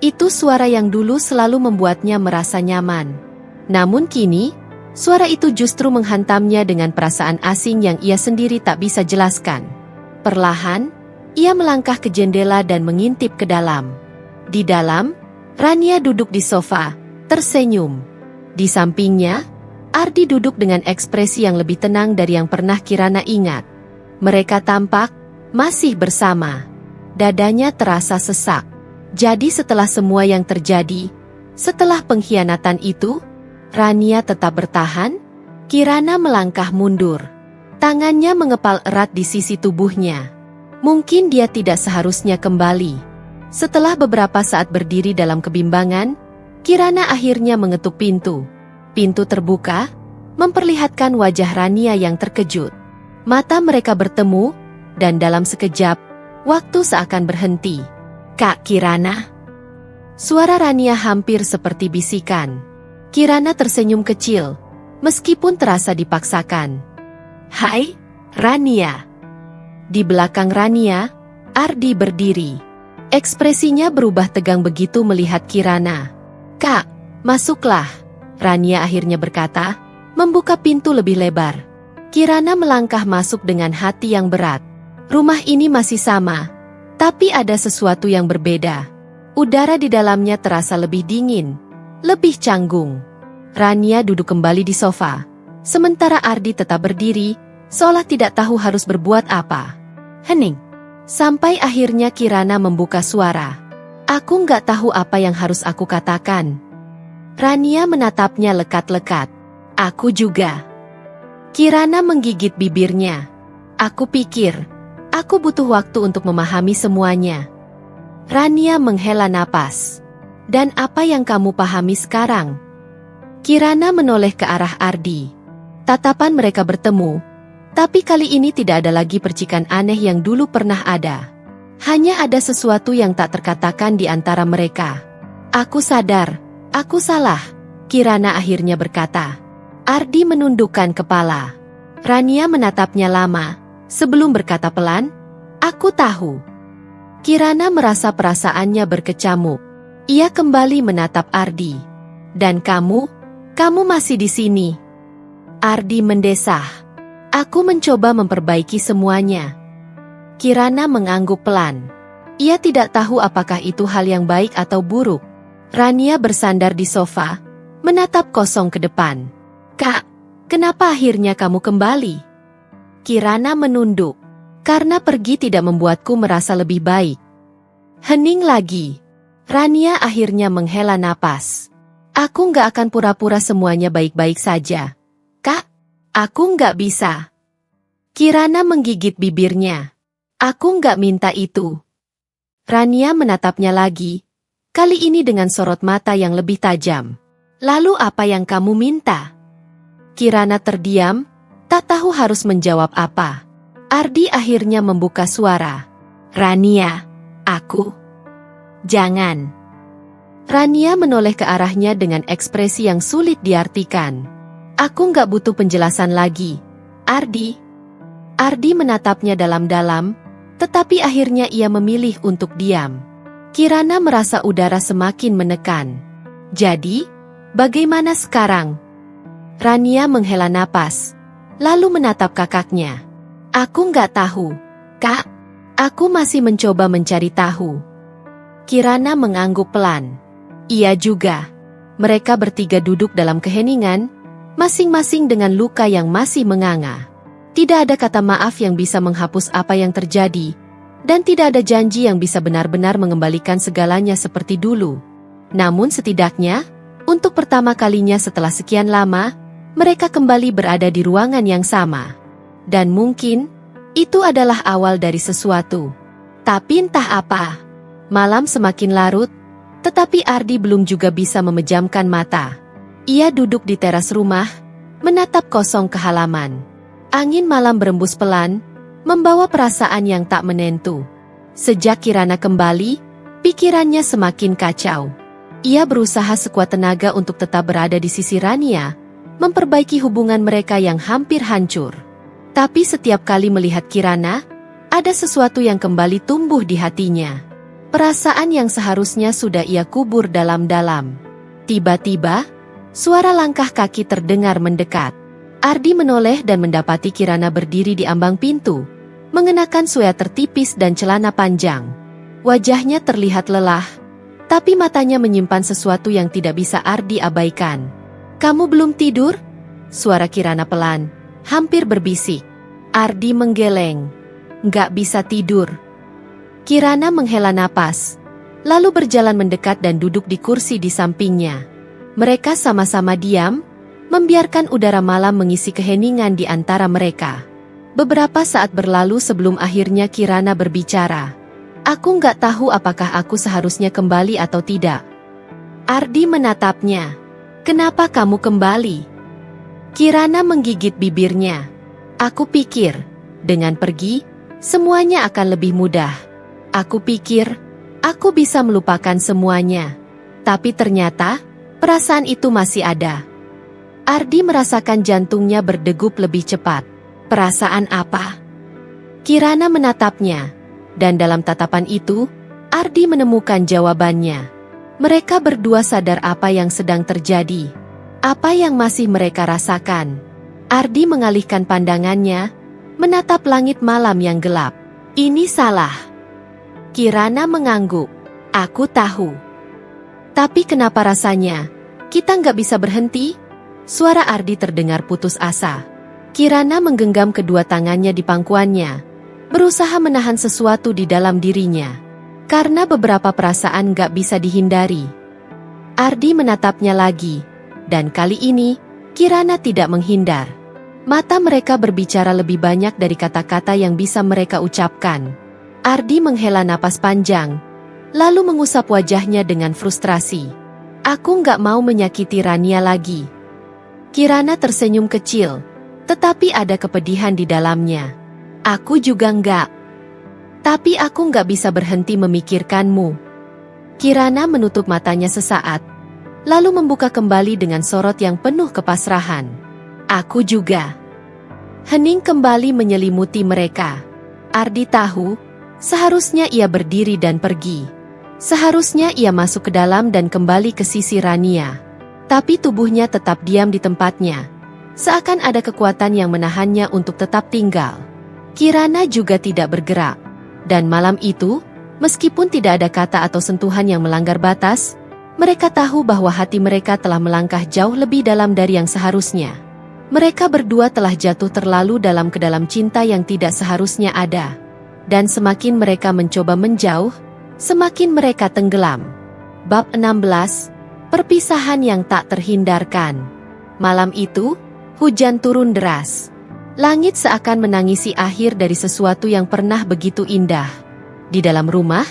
Itu suara yang dulu selalu membuatnya merasa nyaman. Namun kini, suara itu justru menghantamnya dengan perasaan asing yang ia sendiri tak bisa jelaskan. Perlahan, ia melangkah ke jendela dan mengintip ke dalam. Di dalam, Rania duduk di sofa, tersenyum. Di sampingnya, Ardi duduk dengan ekspresi yang lebih tenang dari yang pernah Kirana ingat. Mereka tampak masih bersama. Dadanya terasa sesak. Jadi setelah semua yang terjadi, setelah pengkhianatan itu, Rania tetap bertahan. Kirana melangkah mundur. Tangannya mengepal erat di sisi tubuhnya. Mungkin dia tidak seharusnya kembali. Setelah beberapa saat berdiri dalam kebimbangan, Kirana akhirnya mengetuk pintu. Pintu terbuka, memperlihatkan wajah Rania yang terkejut. Mata mereka bertemu, dan dalam sekejap, waktu seakan berhenti. Kak Kirana. Suara Rania hampir seperti bisikan. Kirana tersenyum kecil, meskipun terasa dipaksakan. Hai, Rania. Di belakang Rania, Ardi berdiri. Ekspresinya berubah tegang begitu melihat Kirana. Kak, masuklah. Rania akhirnya berkata, membuka pintu lebih lebar. Kirana melangkah masuk dengan hati yang berat. Rumah ini masih sama, tapi ada sesuatu yang berbeda. Udara di dalamnya terasa lebih dingin, lebih canggung. Rania duduk kembali di sofa, sementara Ardi tetap berdiri, seolah tidak tahu harus berbuat apa. Hening. Sampai akhirnya Kirana membuka suara. Aku nggak tahu apa yang harus aku katakan. Rania menatapnya lekat-lekat. Aku juga. Kirana menggigit bibirnya. Aku pikir, aku butuh waktu untuk memahami semuanya. Rania menghela napas. Dan apa yang kamu pahami sekarang? Kirana menoleh ke arah Ardi. Tatapan mereka bertemu, tapi kali ini tidak ada lagi percikan aneh yang dulu pernah ada. Hanya ada sesuatu yang tak terkatakan di antara mereka. Aku sadar, aku salah, Kirana akhirnya berkata. Ardi menundukkan kepala. Rania menatapnya lama, sebelum berkata pelan, aku tahu. Kirana merasa perasaannya berkecamuk. Ia kembali menatap Ardi. Dan kamu masih di sini. Ardi mendesah. Aku mencoba memperbaiki semuanya. Kirana mengangguk pelan. Ia tidak tahu apakah itu hal yang baik atau buruk. Rania bersandar di sofa, menatap kosong ke depan. Kak, kenapa akhirnya kamu kembali? Kirana menunduk. Karena pergi tidak membuatku merasa lebih baik. Hening lagi. Rania akhirnya menghela napas. Aku nggak akan pura-pura semuanya baik-baik saja. Kak, aku nggak bisa. Kirana menggigit bibirnya. Aku nggak minta itu. Rania menatapnya lagi, kali ini dengan sorot mata yang lebih tajam. Lalu apa yang kamu minta? Kirana terdiam, tak tahu harus menjawab apa. Ardi akhirnya membuka suara. Rania, aku. Jangan. Rania menoleh ke arahnya dengan ekspresi yang sulit diartikan. Aku nggak butuh penjelasan lagi, Ardi. Ardi menatapnya dalam-dalam, tetapi akhirnya ia memilih untuk diam. Kirana merasa udara semakin menekan. Jadi, bagaimana sekarang? Rania menghela napas, lalu menatap kakaknya. Aku nggak tahu, Kak. Aku masih mencoba mencari tahu. Kirana mengangguk pelan. Ia juga. Mereka bertiga duduk dalam keheningan, masing-masing dengan luka yang masih menganga. Tidak ada kata maaf yang bisa menghapus apa yang terjadi, dan tidak ada janji yang bisa benar-benar mengembalikan segalanya seperti dulu. Namun setidaknya, untuk pertama kalinya setelah sekian lama, mereka kembali berada di ruangan yang sama. Dan mungkin, itu adalah awal dari sesuatu. Tapi entah apa. Malam semakin larut, tetapi Ardi belum juga bisa memejamkan mata. Ia duduk di teras rumah, menatap kosong ke halaman. Angin malam berembus pelan, membawa perasaan yang tak menentu. Sejak Kirana kembali, pikirannya semakin kacau. Ia berusaha sekuat tenaga untuk tetap berada di sisi Rania, memperbaiki hubungan mereka yang hampir hancur. Tapi setiap kali melihat Kirana, ada sesuatu yang kembali tumbuh di hatinya. Perasaan yang seharusnya sudah ia kubur dalam-dalam. Tiba-tiba, suara langkah kaki terdengar mendekat. Ardi menoleh dan mendapati Kirana berdiri di ambang pintu, mengenakan sweater tipis dan celana panjang. Wajahnya terlihat lelah, tapi matanya menyimpan sesuatu yang tidak bisa Ardi abaikan. "Kamu belum tidur?" Suara Kirana pelan, hampir berbisik. Ardi menggeleng. "Nggak bisa tidur." Kirana menghela napas, lalu berjalan mendekat dan duduk di kursi di sampingnya. Mereka sama-sama diam, membiarkan udara malam mengisi keheningan di antara mereka. Beberapa saat berlalu sebelum akhirnya Kirana berbicara. "Aku nggak tahu apakah aku seharusnya kembali atau tidak." Ardi menatapnya. "Kenapa kamu kembali?" Kirana menggigit bibirnya. "Aku pikir, dengan pergi, semuanya akan lebih mudah. Aku pikir, aku bisa melupakan semuanya. Tapi ternyata, perasaan itu masih ada." Ardi merasakan jantungnya berdegup lebih cepat. Perasaan apa? Kirana menatapnya, dan dalam tatapan itu, Ardi menemukan jawabannya. Mereka berdua sadar apa yang sedang terjadi, apa yang masih mereka rasakan. Ardi mengalihkan pandangannya, menatap langit malam yang gelap. "Ini salah." Kirana mengangguk. "Aku tahu. Tapi kenapa rasanya kita nggak bisa berhenti?" Suara Ardi terdengar putus asa. Kirana menggenggam kedua tangannya di pangkuannya, berusaha menahan sesuatu di dalam dirinya. Karena beberapa perasaan gak bisa dihindari. Ardi menatapnya lagi, dan kali ini, Kirana tidak menghindar. Mata mereka berbicara lebih banyak dari kata-kata yang bisa mereka ucapkan. Ardi menghela napas panjang, lalu mengusap wajahnya dengan frustrasi. "Aku nggak mau menyakiti Rania lagi." Kirana tersenyum kecil, tetapi ada kepedihan di dalamnya. "Aku juga nggak. Tapi aku nggak bisa berhenti memikirkanmu." Kirana menutup matanya sesaat, lalu membuka kembali dengan sorot yang penuh kepasrahan. "Aku juga." Hening kembali menyelimuti mereka. Ardi tahu, seharusnya ia berdiri dan pergi. Seharusnya ia masuk ke dalam dan kembali ke sisi Rania. Tapi tubuhnya tetap diam di tempatnya. Seakan ada kekuatan yang menahannya untuk tetap tinggal. Kirana juga tidak bergerak. Dan malam itu, meskipun tidak ada kata atau sentuhan yang melanggar batas, mereka tahu bahwa hati mereka telah melangkah jauh lebih dalam dari yang seharusnya. Mereka berdua telah jatuh terlalu dalam ke dalam cinta yang tidak seharusnya ada. Dan semakin mereka mencoba menjauh, semakin mereka tenggelam. Bab 16, Perpisahan yang tak terhindarkan. Malam itu, hujan turun deras. Langit seakan menangisi akhir dari sesuatu yang pernah begitu indah. Di dalam rumah,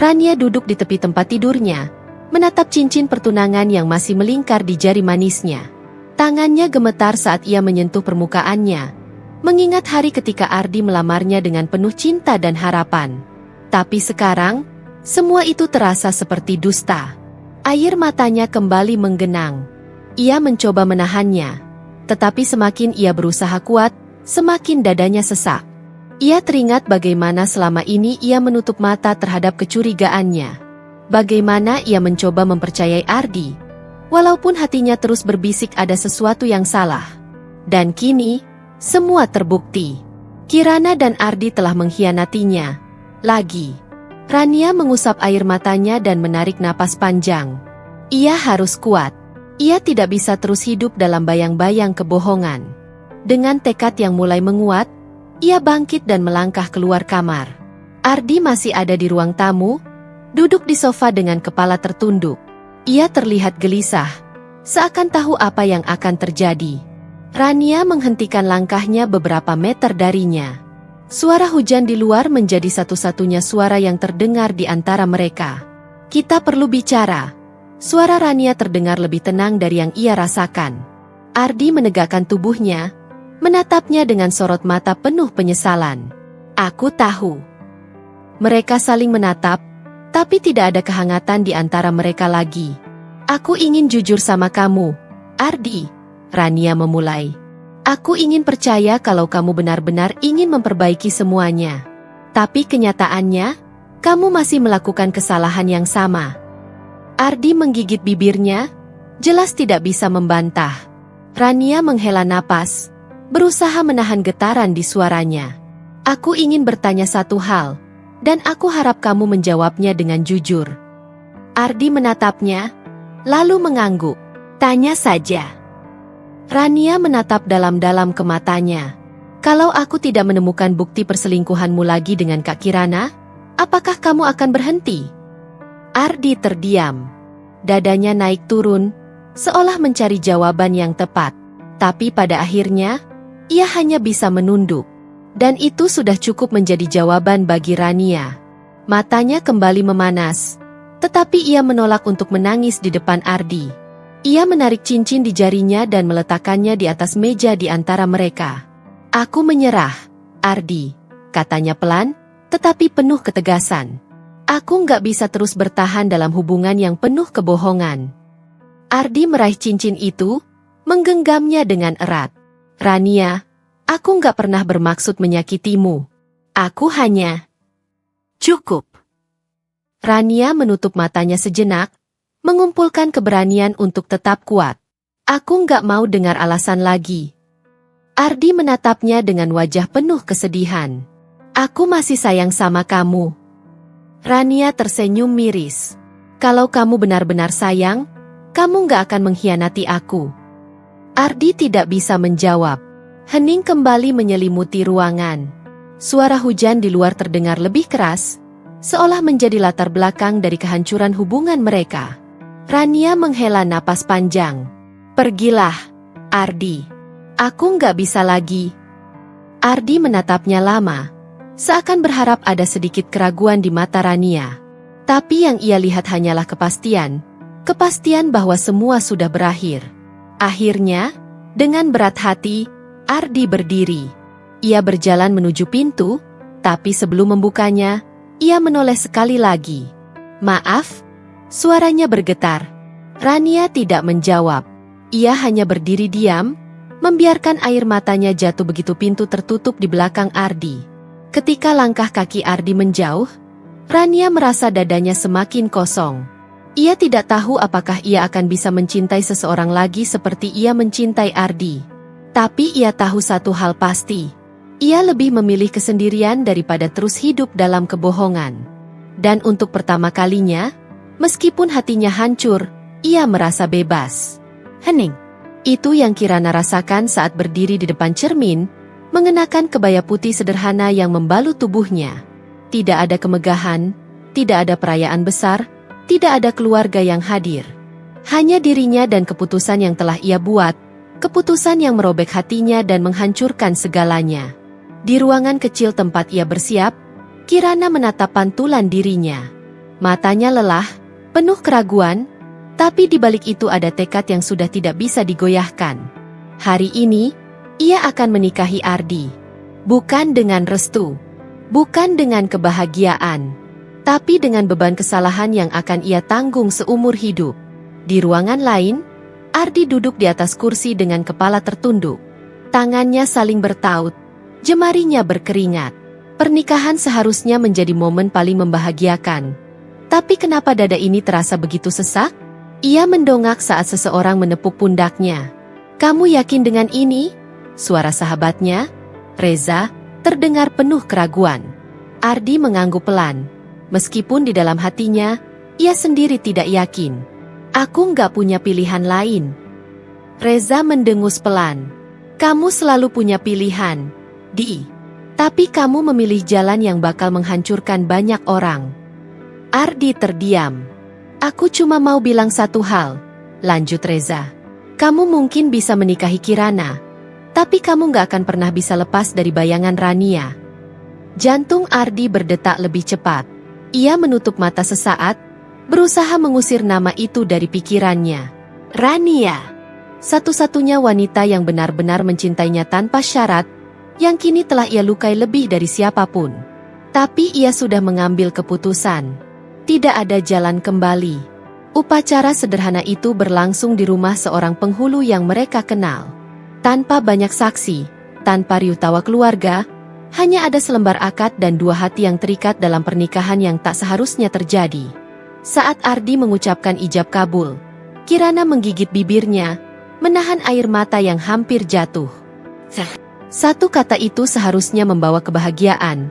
Rania duduk di tepi tempat tidurnya, menatap cincin pertunangan yang masih melingkar di jari manisnya. Tangannya gemetar saat ia menyentuh permukaannya, mengingat hari ketika Ardi melamarnya dengan penuh cinta dan harapan. Tapi sekarang, semua itu terasa seperti dusta. Air matanya kembali menggenang. Ia mencoba menahannya. Tetapi semakin ia berusaha kuat, semakin dadanya sesak. Ia teringat bagaimana selama ini ia menutup mata terhadap kecurigaannya. Bagaimana ia mencoba mempercayai Ardi, walaupun hatinya terus berbisik ada sesuatu yang salah. Dan kini, semua terbukti. Kirana dan Ardi telah mengkhianatinya. Lagi. Rania mengusap air matanya dan menarik napas panjang. Ia harus kuat. Ia tidak bisa terus hidup dalam bayang-bayang kebohongan. Dengan tekad yang mulai menguat, ia bangkit dan melangkah keluar kamar. Ardi masih ada di ruang tamu, duduk di sofa dengan kepala tertunduk. Ia terlihat gelisah, seakan tahu apa yang akan terjadi. Rania menghentikan langkahnya beberapa meter darinya. Suara hujan di luar menjadi satu-satunya suara yang terdengar di antara mereka. Kita perlu bicara. Suara Rania terdengar lebih tenang dari yang ia rasakan. Ardi menegakkan tubuhnya, menatapnya dengan sorot mata penuh penyesalan. Aku tahu. Mereka saling menatap, tapi tidak ada kehangatan di antara mereka lagi. Aku ingin jujur sama kamu, Ardi. Rania memulai. Aku ingin percaya kalau kamu benar-benar ingin memperbaiki semuanya. Tapi kenyataannya, kamu masih melakukan kesalahan yang sama. Ardi menggigit bibirnya, jelas tidak bisa membantah. Rania menghela napas, berusaha menahan getaran di suaranya. Aku ingin bertanya satu hal, dan aku harap kamu menjawabnya dengan jujur. Ardi menatapnya, lalu mengangguk. Tanya saja. Rania menatap dalam-dalam ke matanya. Kalau aku tidak menemukan bukti perselingkuhanmu lagi dengan Kak Kirana, apakah kamu akan berhenti? Ardi terdiam. Dadanya naik turun, seolah mencari jawaban yang tepat. Tapi pada akhirnya, ia hanya bisa menunduk. Dan itu sudah cukup menjadi jawaban bagi Rania. Matanya kembali memanas. Tetapi ia menolak untuk menangis di depan Ardi. Ia menarik cincin di jarinya dan meletakkannya di atas meja di antara mereka. Aku menyerah, Ardi, katanya pelan, tetapi penuh ketegasan. Aku nggak bisa terus bertahan dalam hubungan yang penuh kebohongan. Ardi meraih cincin itu, menggenggamnya dengan erat. Rania, aku nggak pernah bermaksud menyakitimu. Aku hanya... Cukup. Rania menutup matanya sejenak, mengumpulkan keberanian untuk tetap kuat. Aku nggak mau dengar alasan lagi. Ardi menatapnya dengan wajah penuh kesedihan. Aku masih sayang sama kamu. Rania tersenyum miris. Kalau kamu benar-benar sayang, kamu nggak akan mengkhianati aku. Ardi tidak bisa menjawab. Hening kembali menyelimuti ruangan. Suara hujan di luar terdengar lebih keras, seolah menjadi latar belakang dari kehancuran hubungan mereka. Rania menghela napas panjang. Pergilah, Ardi. Aku nggak bisa lagi. Ardi menatapnya lama, seakan berharap ada sedikit keraguan di mata Rania. Tapi yang ia lihat hanyalah kepastian bahwa semua sudah berakhir. Akhirnya, dengan berat hati, Ardi berdiri. Ia berjalan menuju pintu, tapi sebelum membukanya, ia menoleh sekali lagi. Maaf, suaranya bergetar. Rania tidak menjawab. Ia hanya berdiri diam, membiarkan air matanya jatuh begitu pintu tertutup di belakang Ardi. Ketika langkah kaki Ardi menjauh, Rania merasa dadanya semakin kosong. Ia tidak tahu apakah ia akan bisa mencintai seseorang lagi seperti ia mencintai Ardi. Tapi ia tahu satu hal pasti. Ia lebih memilih kesendirian daripada terus hidup dalam kebohongan. Dan untuk pertama kalinya, meskipun hatinya hancur, ia merasa bebas. Hening. Itu yang Kirana rasakan saat berdiri di depan cermin, mengenakan kebaya putih sederhana yang membalut tubuhnya. Tidak ada kemegahan, tidak ada perayaan besar, tidak ada keluarga yang hadir. Hanya dirinya dan keputusan yang telah ia buat, keputusan yang merobek hatinya dan menghancurkan segalanya. Di ruangan kecil tempat ia bersiap, Kirana menatap pantulan dirinya. Matanya lelah, penuh keraguan, tapi di balik itu ada tekad yang sudah tidak bisa digoyahkan. Hari ini, ia akan menikahi Ardi. Bukan dengan restu, bukan dengan kebahagiaan, tapi dengan beban kesalahan yang akan ia tanggung seumur hidup. Di ruangan lain, Ardi duduk di atas kursi dengan kepala tertunduk. Tangannya saling bertaut, jemarinya berkeringat. Pernikahan seharusnya menjadi momen paling membahagiakan. Tapi kenapa dada ini terasa begitu sesak? Ia mendongak saat seseorang menepuk pundaknya. "Kamu yakin dengan ini?" Suara sahabatnya, Reza, terdengar penuh keraguan. Ardi mengangguk pelan. Meskipun di dalam hatinya, ia sendiri tidak yakin. "Aku nggak punya pilihan lain." Reza mendengus pelan. "Kamu selalu punya pilihan, Di. Tapi kamu memilih jalan yang bakal menghancurkan banyak orang." Ardi terdiam. "Aku cuma mau bilang satu hal," lanjut Reza. "Kamu mungkin bisa menikahi Kirana, tapi kamu nggak akan pernah bisa lepas dari bayangan Rania." Jantung Ardi berdetak lebih cepat. Ia menutup mata sesaat, berusaha mengusir nama itu dari pikirannya. Rania, satu-satunya wanita yang benar-benar mencintainya tanpa syarat, yang kini telah ia lukai lebih dari siapapun. Tapi ia sudah mengambil keputusan. Tidak ada jalan kembali. Upacara sederhana itu berlangsung di rumah seorang penghulu yang mereka kenal. Tanpa banyak saksi, tanpa riuh tawa keluarga, hanya ada selembar akad dan dua hati yang terikat dalam pernikahan yang tak seharusnya terjadi. Saat Ardi mengucapkan ijab kabul, Kirana menggigit bibirnya, menahan air mata yang hampir jatuh. Satu kata itu seharusnya membawa kebahagiaan,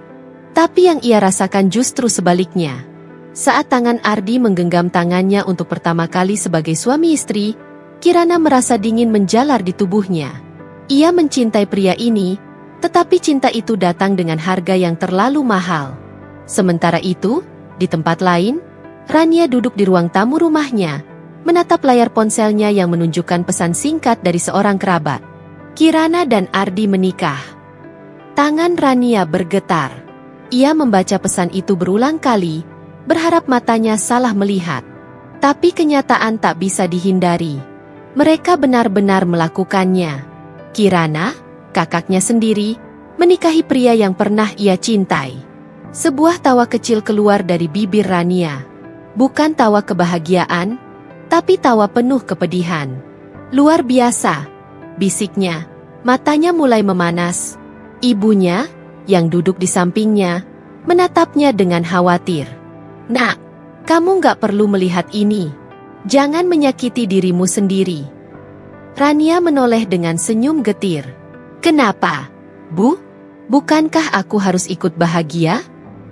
tapi yang ia rasakan justru sebaliknya. Saat tangan Ardi menggenggam tangannya untuk pertama kali sebagai suami istri, Kirana merasa dingin menjalar di tubuhnya. Ia mencintai pria ini, tetapi cinta itu datang dengan harga yang terlalu mahal. Sementara itu, di tempat lain, Rania duduk di ruang tamu rumahnya, menatap layar ponselnya yang menunjukkan pesan singkat dari seorang kerabat. Kirana dan Ardi menikah. Tangan Rania bergetar. Ia membaca pesan itu berulang kali, berharap matanya salah melihat. Tapi kenyataan tak bisa dihindari. Mereka benar-benar melakukannya. Kirana, kakaknya sendiri, menikahi pria yang pernah ia cintai. Sebuah tawa kecil keluar dari bibir Rania. Bukan tawa kebahagiaan, tapi tawa penuh kepedihan. "Luar biasa," bisiknya. Matanya mulai memanas. Ibunya, yang duduk di sampingnya, menatapnya dengan khawatir. "Nak, kamu nggak perlu melihat ini. Jangan menyakiti dirimu sendiri." Rania menoleh dengan senyum getir. "Kenapa, Bu? Bukankah aku harus ikut bahagia?"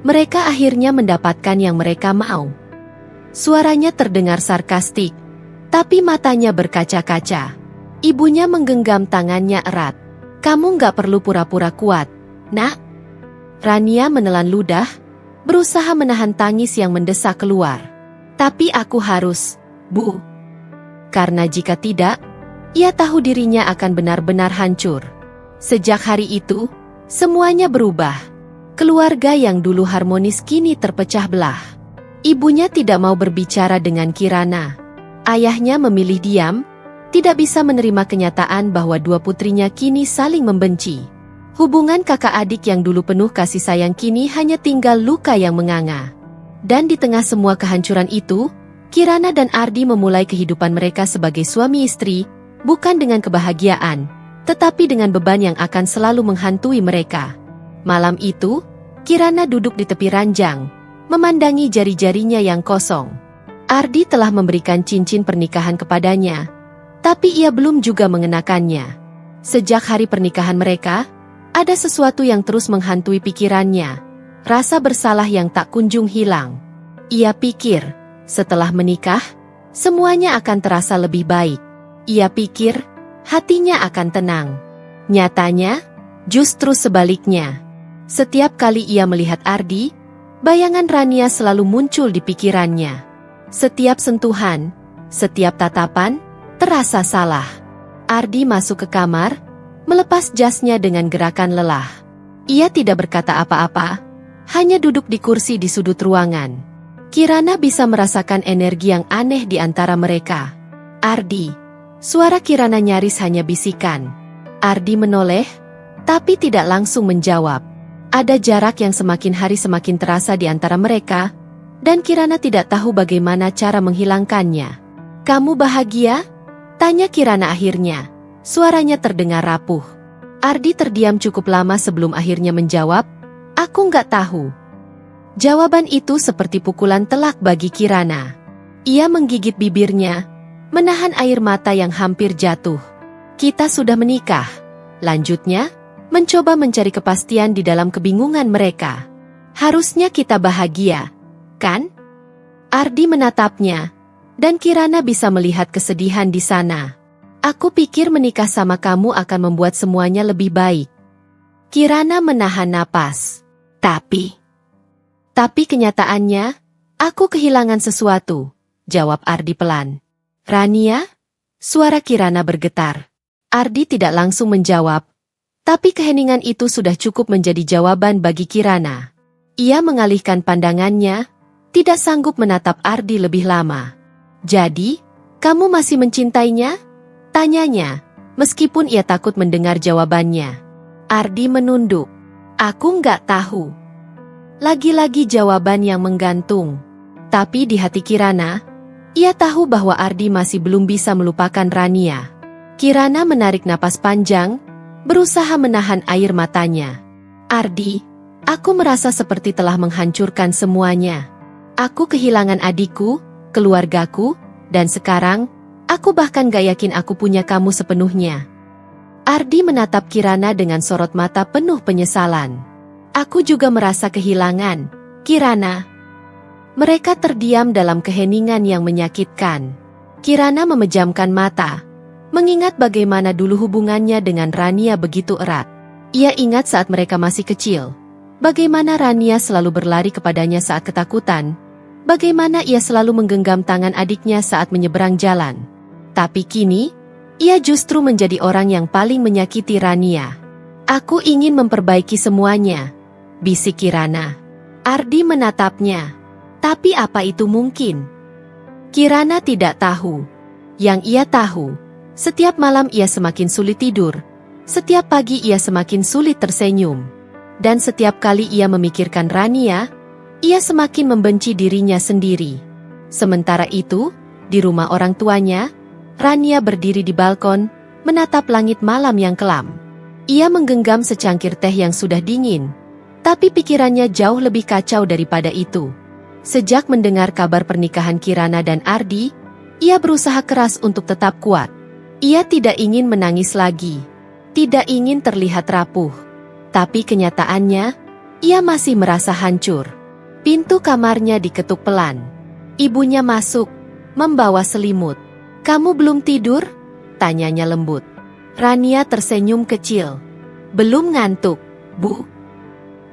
Mereka akhirnya mendapatkan yang mereka mau. Suaranya terdengar sarkastik, tapi matanya berkaca-kaca. Ibunya menggenggam tangannya erat. "Kamu nggak perlu pura-pura kuat, Nak." Rania menelan ludah, berusaha menahan tangis yang mendesak keluar. "Tapi aku harus, Bu. Karena jika tidak, ia tahu dirinya akan benar-benar hancur." Sejak hari itu, semuanya berubah. Keluarga yang dulu harmonis kini terpecah belah. Ibunya tidak mau berbicara dengan Kirana. Ayahnya memilih diam, tidak bisa menerima kenyataan bahwa dua putrinya kini saling membenci. Hubungan kakak adik yang dulu penuh kasih sayang kini hanya tinggal luka yang menganga. Dan di tengah semua kehancuran itu, Kirana dan Ardi memulai kehidupan mereka sebagai suami istri, bukan dengan kebahagiaan, tetapi dengan beban yang akan selalu menghantui mereka. Malam itu, Kirana duduk di tepi ranjang, memandangi jari-jarinya yang kosong. Ardi telah memberikan cincin pernikahan kepadanya, tapi ia belum juga mengenakannya. Sejak hari pernikahan mereka, ada sesuatu yang terus menghantui pikirannya, rasa bersalah yang tak kunjung hilang. Ia pikir, setelah menikah, semuanya akan terasa lebih baik. Ia pikir, hatinya akan tenang. Nyatanya, justru sebaliknya. Setiap kali ia melihat Ardi, bayangan Rania selalu muncul di pikirannya. Setiap sentuhan, setiap tatapan, terasa salah. Ardi masuk ke kamar, melepas jasnya dengan gerakan lelah. Ia tidak berkata apa-apa, hanya duduk di kursi di sudut ruangan. Kirana bisa merasakan energi yang aneh di antara mereka. "Ardi." Suara Kirana nyaris hanya bisikan. Ardi menoleh, tapi tidak langsung menjawab. Ada jarak yang semakin hari semakin terasa di antara mereka, dan Kirana tidak tahu bagaimana cara menghilangkannya. "Kamu bahagia?" tanya Kirana akhirnya. Suaranya terdengar rapuh. Ardi terdiam cukup lama sebelum akhirnya menjawab, "Aku nggak tahu." Jawaban itu seperti pukulan telak bagi Kirana. Ia menggigit bibirnya, menahan air mata yang hampir jatuh. "Kita sudah menikah," lanjutnya, mencoba mencari kepastian di dalam kebingungan mereka. "Harusnya kita bahagia, kan?" Ardi menatapnya, dan Kirana bisa melihat kesedihan di sana. "Aku pikir menikah sama kamu akan membuat semuanya lebih baik." Kirana menahan napas. Tapi kenyataannya, aku kehilangan sesuatu, jawab Ardi pelan. "Rania?" Suara Kirana bergetar. Ardi tidak langsung menjawab, tapi keheningan itu sudah cukup menjadi jawaban bagi Kirana. Ia mengalihkan pandangannya, tidak sanggup menatap Ardi lebih lama. "Jadi, kamu masih mencintainya?" tanyanya, meskipun ia takut mendengar jawabannya. Ardi menunduk. "Aku nggak tahu." Lagi-lagi jawaban yang menggantung. Tapi di hati Kirana, ia tahu bahwa Ardi masih belum bisa melupakan Rania. Kirana menarik napas panjang, berusaha menahan air matanya. "Ardi, aku merasa seperti telah menghancurkan semuanya. Aku kehilangan adikku, keluargaku, dan sekarang, aku bahkan gak yakin aku punya kamu sepenuhnya." Ardi menatap Kirana dengan sorot mata penuh penyesalan. "Aku juga merasa kehilangan, Kirana." Mereka terdiam dalam keheningan yang menyakitkan. Kirana memejamkan mata, mengingat bagaimana dulu hubungannya dengan Rania begitu erat. Ia ingat saat mereka masih kecil, bagaimana Rania selalu berlari kepadanya saat ketakutan, bagaimana ia selalu menggenggam tangan adiknya saat menyeberang jalan. Tapi kini, ia justru menjadi orang yang paling menyakiti Rania. "Aku ingin memperbaiki semuanya," bisik Kirana. Ardi menatapnya. Tapi apa itu mungkin? Kirana tidak tahu. Yang ia tahu, setiap malam ia semakin sulit tidur, setiap pagi ia semakin sulit tersenyum. Dan setiap kali ia memikirkan Rania, ia semakin membenci dirinya sendiri. Sementara itu, di rumah orang tuanya, Rania berdiri di balkon, menatap langit malam yang kelam. Ia menggenggam secangkir teh yang sudah dingin, tapi pikirannya jauh lebih kacau daripada itu. Sejak mendengar kabar pernikahan Kirana dan Ardi, ia berusaha keras untuk tetap kuat. Ia tidak ingin menangis lagi, tidak ingin terlihat rapuh. Tapi kenyataannya, ia masih merasa hancur. Pintu kamarnya diketuk pelan. Ibunya masuk, membawa selimut. "Kamu belum tidur?" tanyanya lembut. Rania tersenyum kecil. "Belum ngantuk, Bu."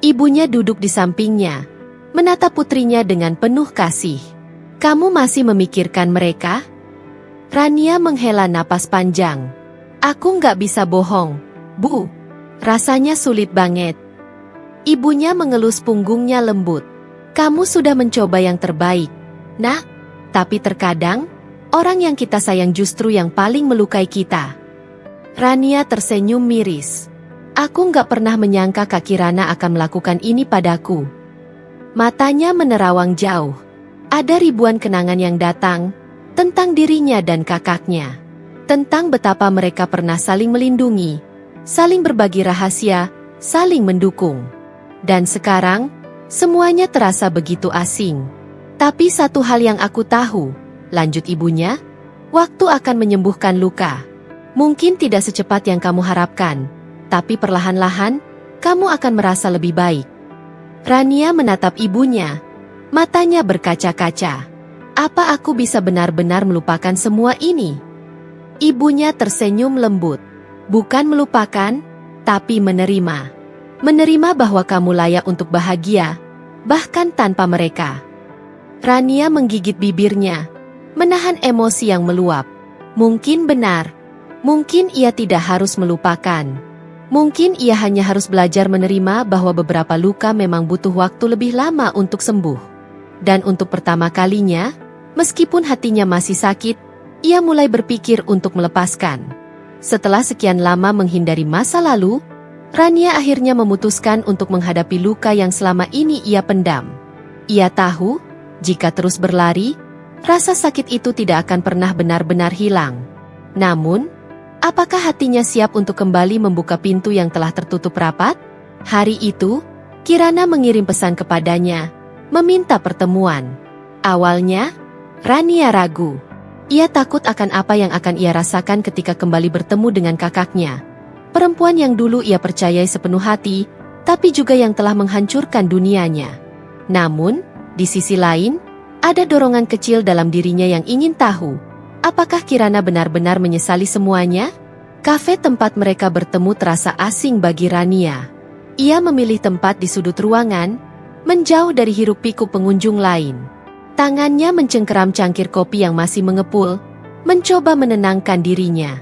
Ibunya duduk di sampingnya, menatap putrinya dengan penuh kasih. "Kamu masih memikirkan mereka?" Rania menghela napas panjang. "Aku nggak bisa bohong, Bu. Rasanya sulit banget." Ibunya mengelus punggungnya lembut. "Kamu sudah mencoba yang terbaik, Nak. Tapi terkadang, orang yang kita sayang justru yang paling melukai kita." Rania tersenyum miris. "Aku nggak pernah menyangka Kak Kirana akan melakukan ini padaku." Matanya menerawang jauh. Ada ribuan kenangan yang datang, tentang dirinya dan kakaknya. Tentang betapa mereka pernah saling melindungi, saling berbagi rahasia, saling mendukung. Dan sekarang, semuanya terasa begitu asing. "Tapi satu hal yang aku tahu," lanjut ibunya, "waktu akan menyembuhkan luka. Mungkin tidak secepat yang kamu harapkan, tapi perlahan-lahan, kamu akan merasa lebih baik." Rania menatap ibunya, matanya berkaca-kaca. "Apa aku bisa benar-benar melupakan semua ini?" Ibunya tersenyum lembut. "Bukan melupakan, tapi menerima. Menerima bahwa kamu layak untuk bahagia, bahkan tanpa mereka." Rania menggigit bibirnya, menahan emosi yang meluap. Mungkin benar. Mungkin ia tidak harus melupakan. Mungkin ia hanya harus belajar menerima bahwa beberapa luka memang butuh waktu lebih lama untuk sembuh. Dan untuk pertama kalinya, meskipun hatinya masih sakit, ia mulai berpikir untuk melepaskan. Setelah sekian lama menghindari masa lalu, Rania akhirnya memutuskan untuk menghadapi luka yang selama ini ia pendam. Ia tahu, Jika terus berlari, rasa sakit itu tidak akan pernah benar-benar hilang. Namun, apakah hatinya siap untuk kembali membuka pintu yang telah tertutup rapat? Hari itu, Kirana mengirim pesan kepadanya, meminta pertemuan. Awalnya, Rania ragu. Ia takut akan apa yang akan ia rasakan ketika kembali bertemu dengan kakaknya. Perempuan yang dulu ia percayai sepenuh hati, tapi juga yang telah menghancurkan dunianya. Namun, di sisi lain, ada dorongan kecil dalam dirinya yang ingin tahu, apakah Kirana benar-benar menyesali semuanya? Kafe tempat mereka bertemu terasa asing bagi Rania. Ia memilih tempat di sudut ruangan, menjauh dari hiruk-pikuk pengunjung lain. Tangannya mencengkeram cangkir kopi yang masih mengepul, mencoba menenangkan dirinya.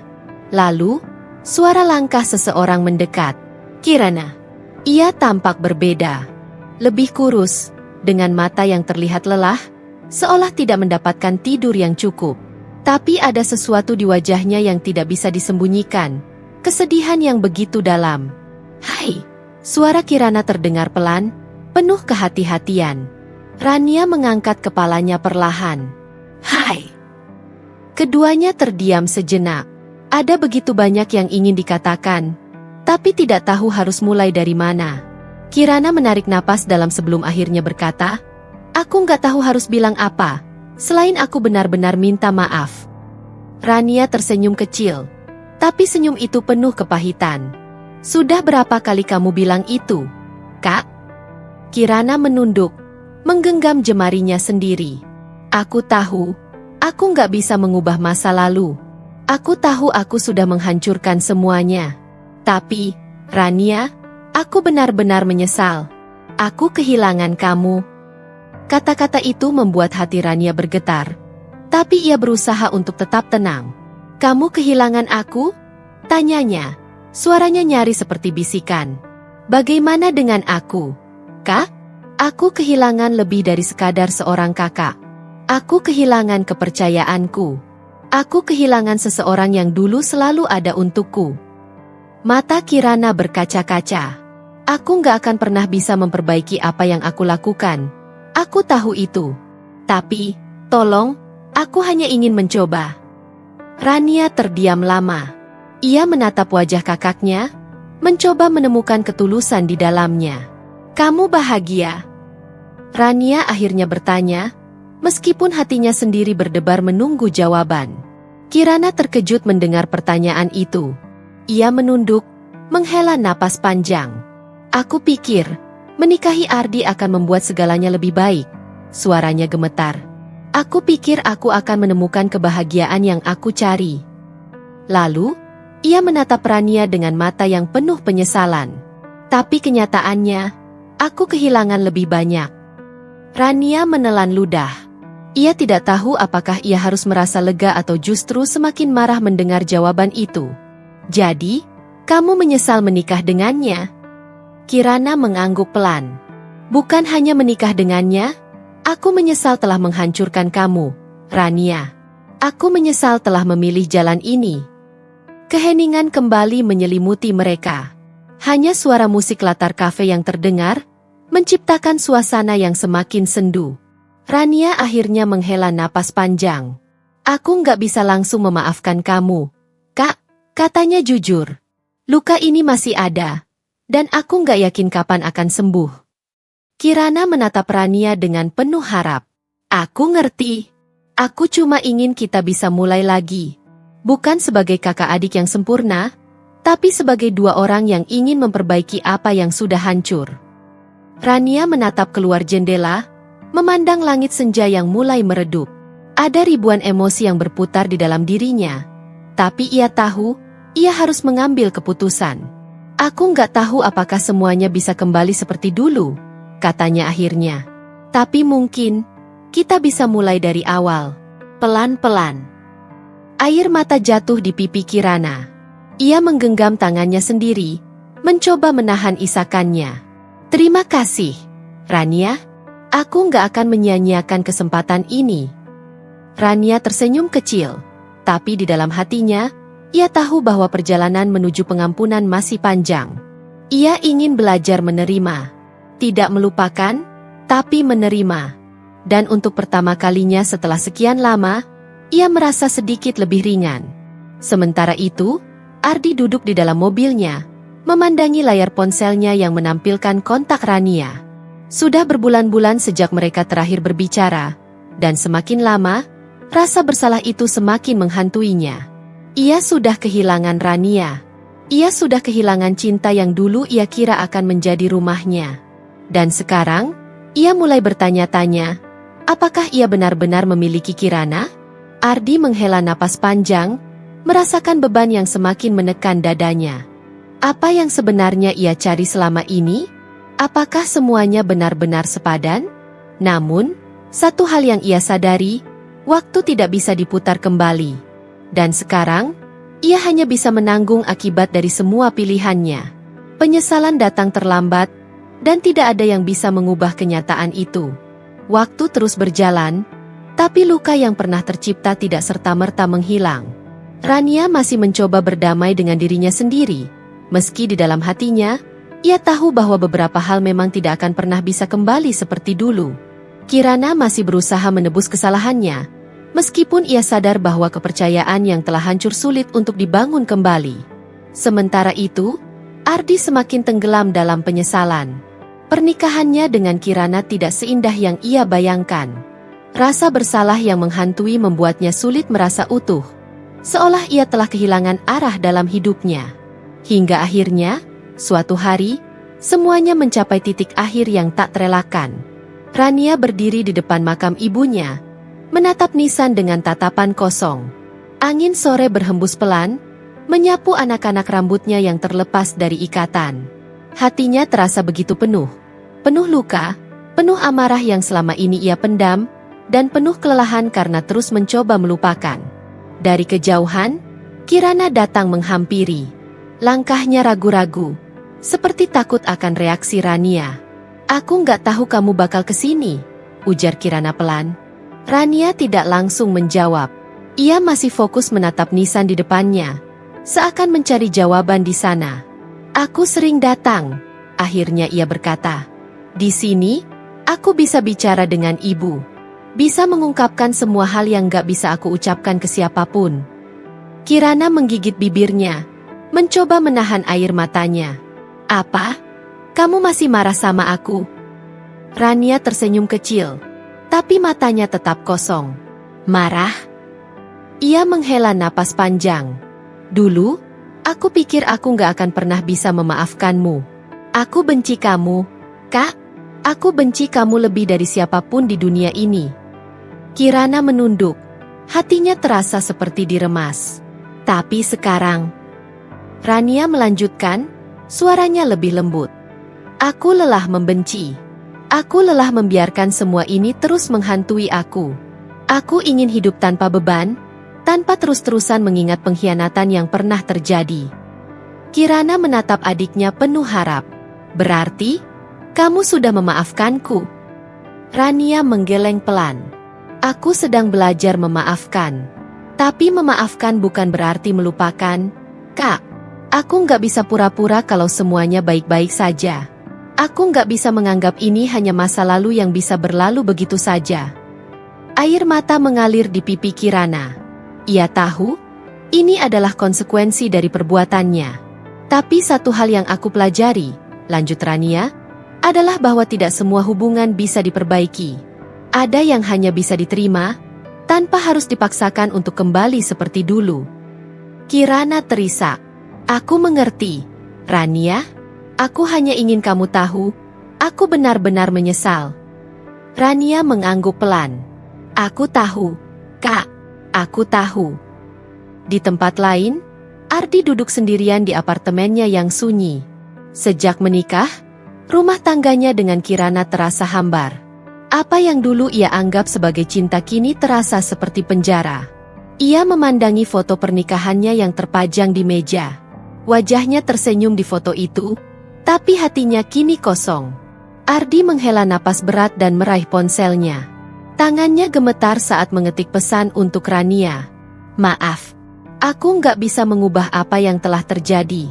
Lalu, suara langkah seseorang mendekat. Kirana. Ia tampak berbeda. Lebih kurus, dengan mata yang terlihat lelah, seolah tidak mendapatkan tidur yang cukup. Tapi ada sesuatu di wajahnya yang tidak bisa disembunyikan. Kesedihan yang begitu dalam. Hai, suara Kirana terdengar pelan, penuh kehati-hatian. Rania mengangkat kepalanya perlahan. Hai. Keduanya terdiam sejenak. Ada begitu banyak yang ingin dikatakan, tapi tidak tahu harus mulai dari mana. Kirana menarik napas dalam sebelum akhirnya berkata, "Aku nggak tahu harus bilang apa, selain aku benar-benar minta maaf." Rania tersenyum kecil, tapi senyum itu penuh kepahitan. "Sudah berapa kali kamu bilang itu, Kak?" Kirana menunduk, menggenggam jemarinya sendiri. "Aku tahu, aku nggak bisa mengubah masa lalu. Aku tahu aku sudah menghancurkan semuanya. Tapi, Rania, aku benar-benar menyesal. Aku kehilangan kamu." Kata-kata itu membuat hati Rania bergetar. Tapi ia berusaha untuk tetap tenang. "Kamu kehilangan aku?" tanyanya. Suaranya nyaris seperti bisikan. "Bagaimana dengan aku, Kak? Aku kehilangan lebih dari sekadar seorang kakak. Aku kehilangan kepercayaanku. Aku kehilangan seseorang yang dulu selalu ada untukku." Mata Kirana berkaca-kaca. "Aku nggak akan pernah bisa memperbaiki apa yang aku lakukan. Aku tahu itu. Tapi, tolong, aku hanya ingin mencoba." Rania terdiam lama. Ia menatap wajah kakaknya, mencoba menemukan ketulusan di dalamnya. "Kamu bahagia?" Rania akhirnya bertanya, meskipun hatinya sendiri berdebar menunggu jawaban. Kirana terkejut mendengar pertanyaan itu. Ia menunduk, menghela napas panjang. "Aku pikir, menikahi Ardi akan membuat segalanya lebih baik." Suaranya gemetar. "Aku pikir aku akan menemukan kebahagiaan yang aku cari." Lalu, ia menatap Rania dengan mata yang penuh penyesalan. "Tapi kenyataannya, aku kehilangan lebih banyak." Rania menelan ludah. Ia tidak tahu apakah ia harus merasa lega atau justru semakin marah mendengar jawaban itu. "Jadi, kamu menyesal menikah dengannya?" Kirana mengangguk pelan. "Bukan hanya menikah dengannya, aku menyesal telah menghancurkan kamu, Rania. Aku menyesal telah memilih jalan ini." Keheningan kembali menyelimuti mereka. Hanya suara musik latar kafe yang terdengar, menciptakan suasana yang semakin sendu. Rania akhirnya menghela napas panjang. "Aku nggak bisa langsung memaafkan kamu, Kak," katanya jujur. "Luka ini masih ada, dan aku nggak yakin kapan akan sembuh." Kirana menatap Rania dengan penuh harap. "Aku ngerti. Aku cuma ingin kita bisa mulai lagi. Bukan sebagai kakak adik yang sempurna, tapi sebagai dua orang yang ingin memperbaiki apa yang sudah hancur." Rania menatap keluar jendela, memandang langit senja yang mulai meredup. Ada ribuan emosi yang berputar di dalam dirinya. Tapi ia tahu, ia harus mengambil keputusan. "Aku nggak tahu apakah semuanya bisa kembali seperti dulu," katanya akhirnya. "Tapi mungkin, kita bisa mulai dari awal. Pelan-pelan." Air mata jatuh di pipi Kirana. Ia menggenggam tangannya sendiri, mencoba menahan isakannya. "Terima kasih, Rania. Aku nggak akan menyia-nyiakan kesempatan ini." Rania tersenyum kecil, tapi di dalam hatinya, ia tahu bahwa perjalanan menuju pengampunan masih panjang. Ia ingin belajar menerima. Tidak melupakan, tapi menerima. Dan untuk pertama kalinya setelah sekian lama, ia merasa sedikit lebih ringan. Sementara itu, Ardi duduk di dalam mobilnya, memandangi layar ponselnya yang menampilkan kontak Rania. Sudah berbulan-bulan sejak mereka terakhir berbicara, dan semakin lama, rasa bersalah itu semakin menghantuinya. Ia sudah kehilangan Rania. Ia sudah kehilangan cinta yang dulu ia kira akan menjadi rumahnya. Dan sekarang, ia mulai bertanya-tanya, apakah ia benar-benar memiliki Kirana? Ardi menghela napas panjang, merasakan beban yang semakin menekan dadanya. Apa yang sebenarnya ia cari selama ini? Apakah semuanya benar-benar sepadan? Namun, satu hal yang ia sadari, waktu tidak bisa diputar kembali. Dan sekarang, ia hanya bisa menanggung akibat dari semua pilihannya. Penyesalan datang terlambat, dan tidak ada yang bisa mengubah kenyataan itu. Waktu terus berjalan, tapi luka yang pernah tercipta tidak serta-merta menghilang. Rania masih mencoba berdamai dengan dirinya sendiri. Meski di dalam hatinya, ia tahu bahwa beberapa hal memang tidak akan pernah bisa kembali seperti dulu. Kirana masih berusaha menebus kesalahannya, meskipun ia sadar bahwa kepercayaan yang telah hancur sulit untuk dibangun kembali. Sementara itu, Ardi semakin tenggelam dalam penyesalan. Pernikahannya dengan Kirana tidak seindah yang ia bayangkan. Rasa bersalah yang menghantui membuatnya sulit merasa utuh, seolah ia telah kehilangan arah dalam hidupnya. Hingga akhirnya, suatu hari, semuanya mencapai titik akhir yang tak terelakkan. Rania berdiri di depan makam ibunya, menatap nisan dengan tatapan kosong. Angin sore berhembus pelan, menyapu anak-anak rambutnya yang terlepas dari ikatan. Hatinya terasa begitu penuh luka, penuh amarah yang selama ini ia pendam, dan penuh kelelahan karena terus mencoba melupakan. Dari kejauhan, Kirana datang menghampiri. Langkahnya ragu-ragu, seperti takut akan reaksi Rania. "Aku nggak tahu kamu bakal kesini," ujar Kirana pelan. Rania tidak langsung menjawab. Ia masih fokus menatap nisan di depannya, seakan mencari jawaban di sana. "Aku sering datang," akhirnya ia berkata. "Di sini, aku bisa bicara dengan ibu. Bisa mengungkapkan semua hal yang gak bisa aku ucapkan ke siapapun." Kirana menggigit bibirnya, mencoba menahan air matanya. "Apa? Kamu masih marah sama aku?" Rania tersenyum kecil, tapi matanya tetap kosong. "Marah?" Ia menghela napas panjang. "Dulu, aku pikir aku gak akan pernah bisa memaafkanmu. Aku benci kamu, Kak. Aku benci kamu lebih dari siapapun di dunia ini." Kirana menunduk, hatinya terasa seperti diremas. "Tapi sekarang," Rania melanjutkan, suaranya lebih lembut. "Aku lelah membenci. Aku lelah membiarkan semua ini terus menghantui aku. Aku ingin hidup tanpa beban, tanpa terus-terusan mengingat pengkhianatan yang pernah terjadi." Kirana menatap adiknya penuh harap. "Berarti, kamu sudah memaafkanku?" Rania menggeleng pelan. "Aku sedang belajar memaafkan. Tapi memaafkan bukan berarti melupakan, Kak. Aku nggak bisa pura-pura kalau semuanya baik-baik saja. Aku nggak bisa menganggap ini hanya masa lalu yang bisa berlalu begitu saja." Air mata mengalir di pipi Kirana. Ia tahu, ini adalah konsekuensi dari perbuatannya. "Tapi satu hal yang aku pelajari," lanjut Rania, "adalah bahwa tidak semua hubungan bisa diperbaiki. Ada yang hanya bisa diterima, tanpa harus dipaksakan untuk kembali seperti dulu." Kirana terisak. "Aku mengerti, Rania. Aku hanya ingin kamu tahu, aku benar-benar menyesal." Rania mengangguk pelan. "Aku tahu, Kak. Aku tahu." Di tempat lain, Ardi duduk sendirian di apartemennya yang sunyi. Sejak menikah, rumah tangganya dengan Kirana terasa hambar. Apa yang dulu ia anggap sebagai cinta kini terasa seperti penjara. Ia memandangi foto pernikahannya yang terpajang di meja. Wajahnya tersenyum di foto itu, tapi hatinya kini kosong. Ardi menghela napas berat dan meraih ponselnya. Tangannya gemetar saat mengetik pesan untuk Rania. "Maaf, aku nggak bisa mengubah apa yang telah terjadi.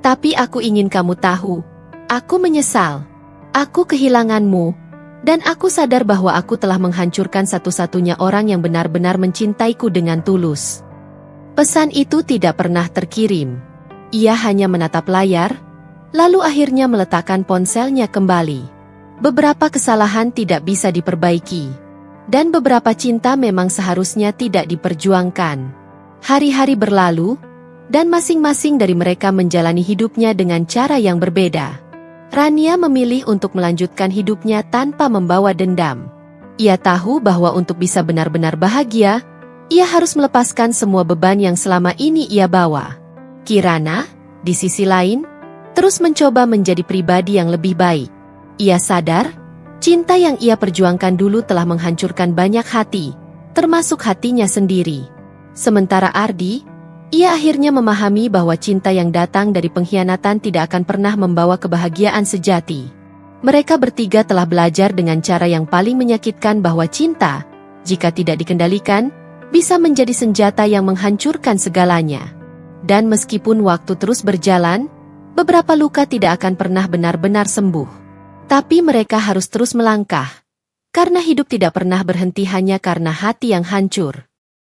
Tapi aku ingin kamu tahu, aku menyesal. Aku kehilanganmu, Dan aku sadar bahwa aku telah menghancurkan satu-satunya orang yang benar-benar mencintaiku dengan tulus. Pesan itu tidak pernah terkirim. Ia hanya menatap layar, lalu akhirnya meletakkan ponselnya kembali. Beberapa kesalahan tidak bisa diperbaiki. Dan beberapa cinta memang seharusnya tidak diperjuangkan. Hari-hari berlalu, dan masing-masing dari mereka menjalani hidupnya dengan cara yang berbeda. Rania memilih untuk melanjutkan hidupnya tanpa membawa dendam. Ia tahu bahwa untuk bisa benar-benar bahagia, ia harus melepaskan semua beban yang selama ini ia bawa. Kirana, di sisi lain, terus mencoba menjadi pribadi yang lebih baik. Ia sadar, cinta yang ia perjuangkan dulu telah menghancurkan banyak hati, termasuk hatinya sendiri. Sementara Ardi, ia akhirnya memahami bahwa cinta yang datang dari pengkhianatan tidak akan pernah membawa kebahagiaan sejati. Mereka bertiga telah belajar dengan cara yang paling menyakitkan bahwa cinta, jika tidak dikendalikan, bisa menjadi senjata yang menghancurkan segalanya. Dan meskipun waktu terus berjalan, beberapa luka tidak akan pernah benar-benar sembuh. Tapi mereka harus terus melangkah, karena hidup tidak pernah berhenti hanya karena hati yang hancur.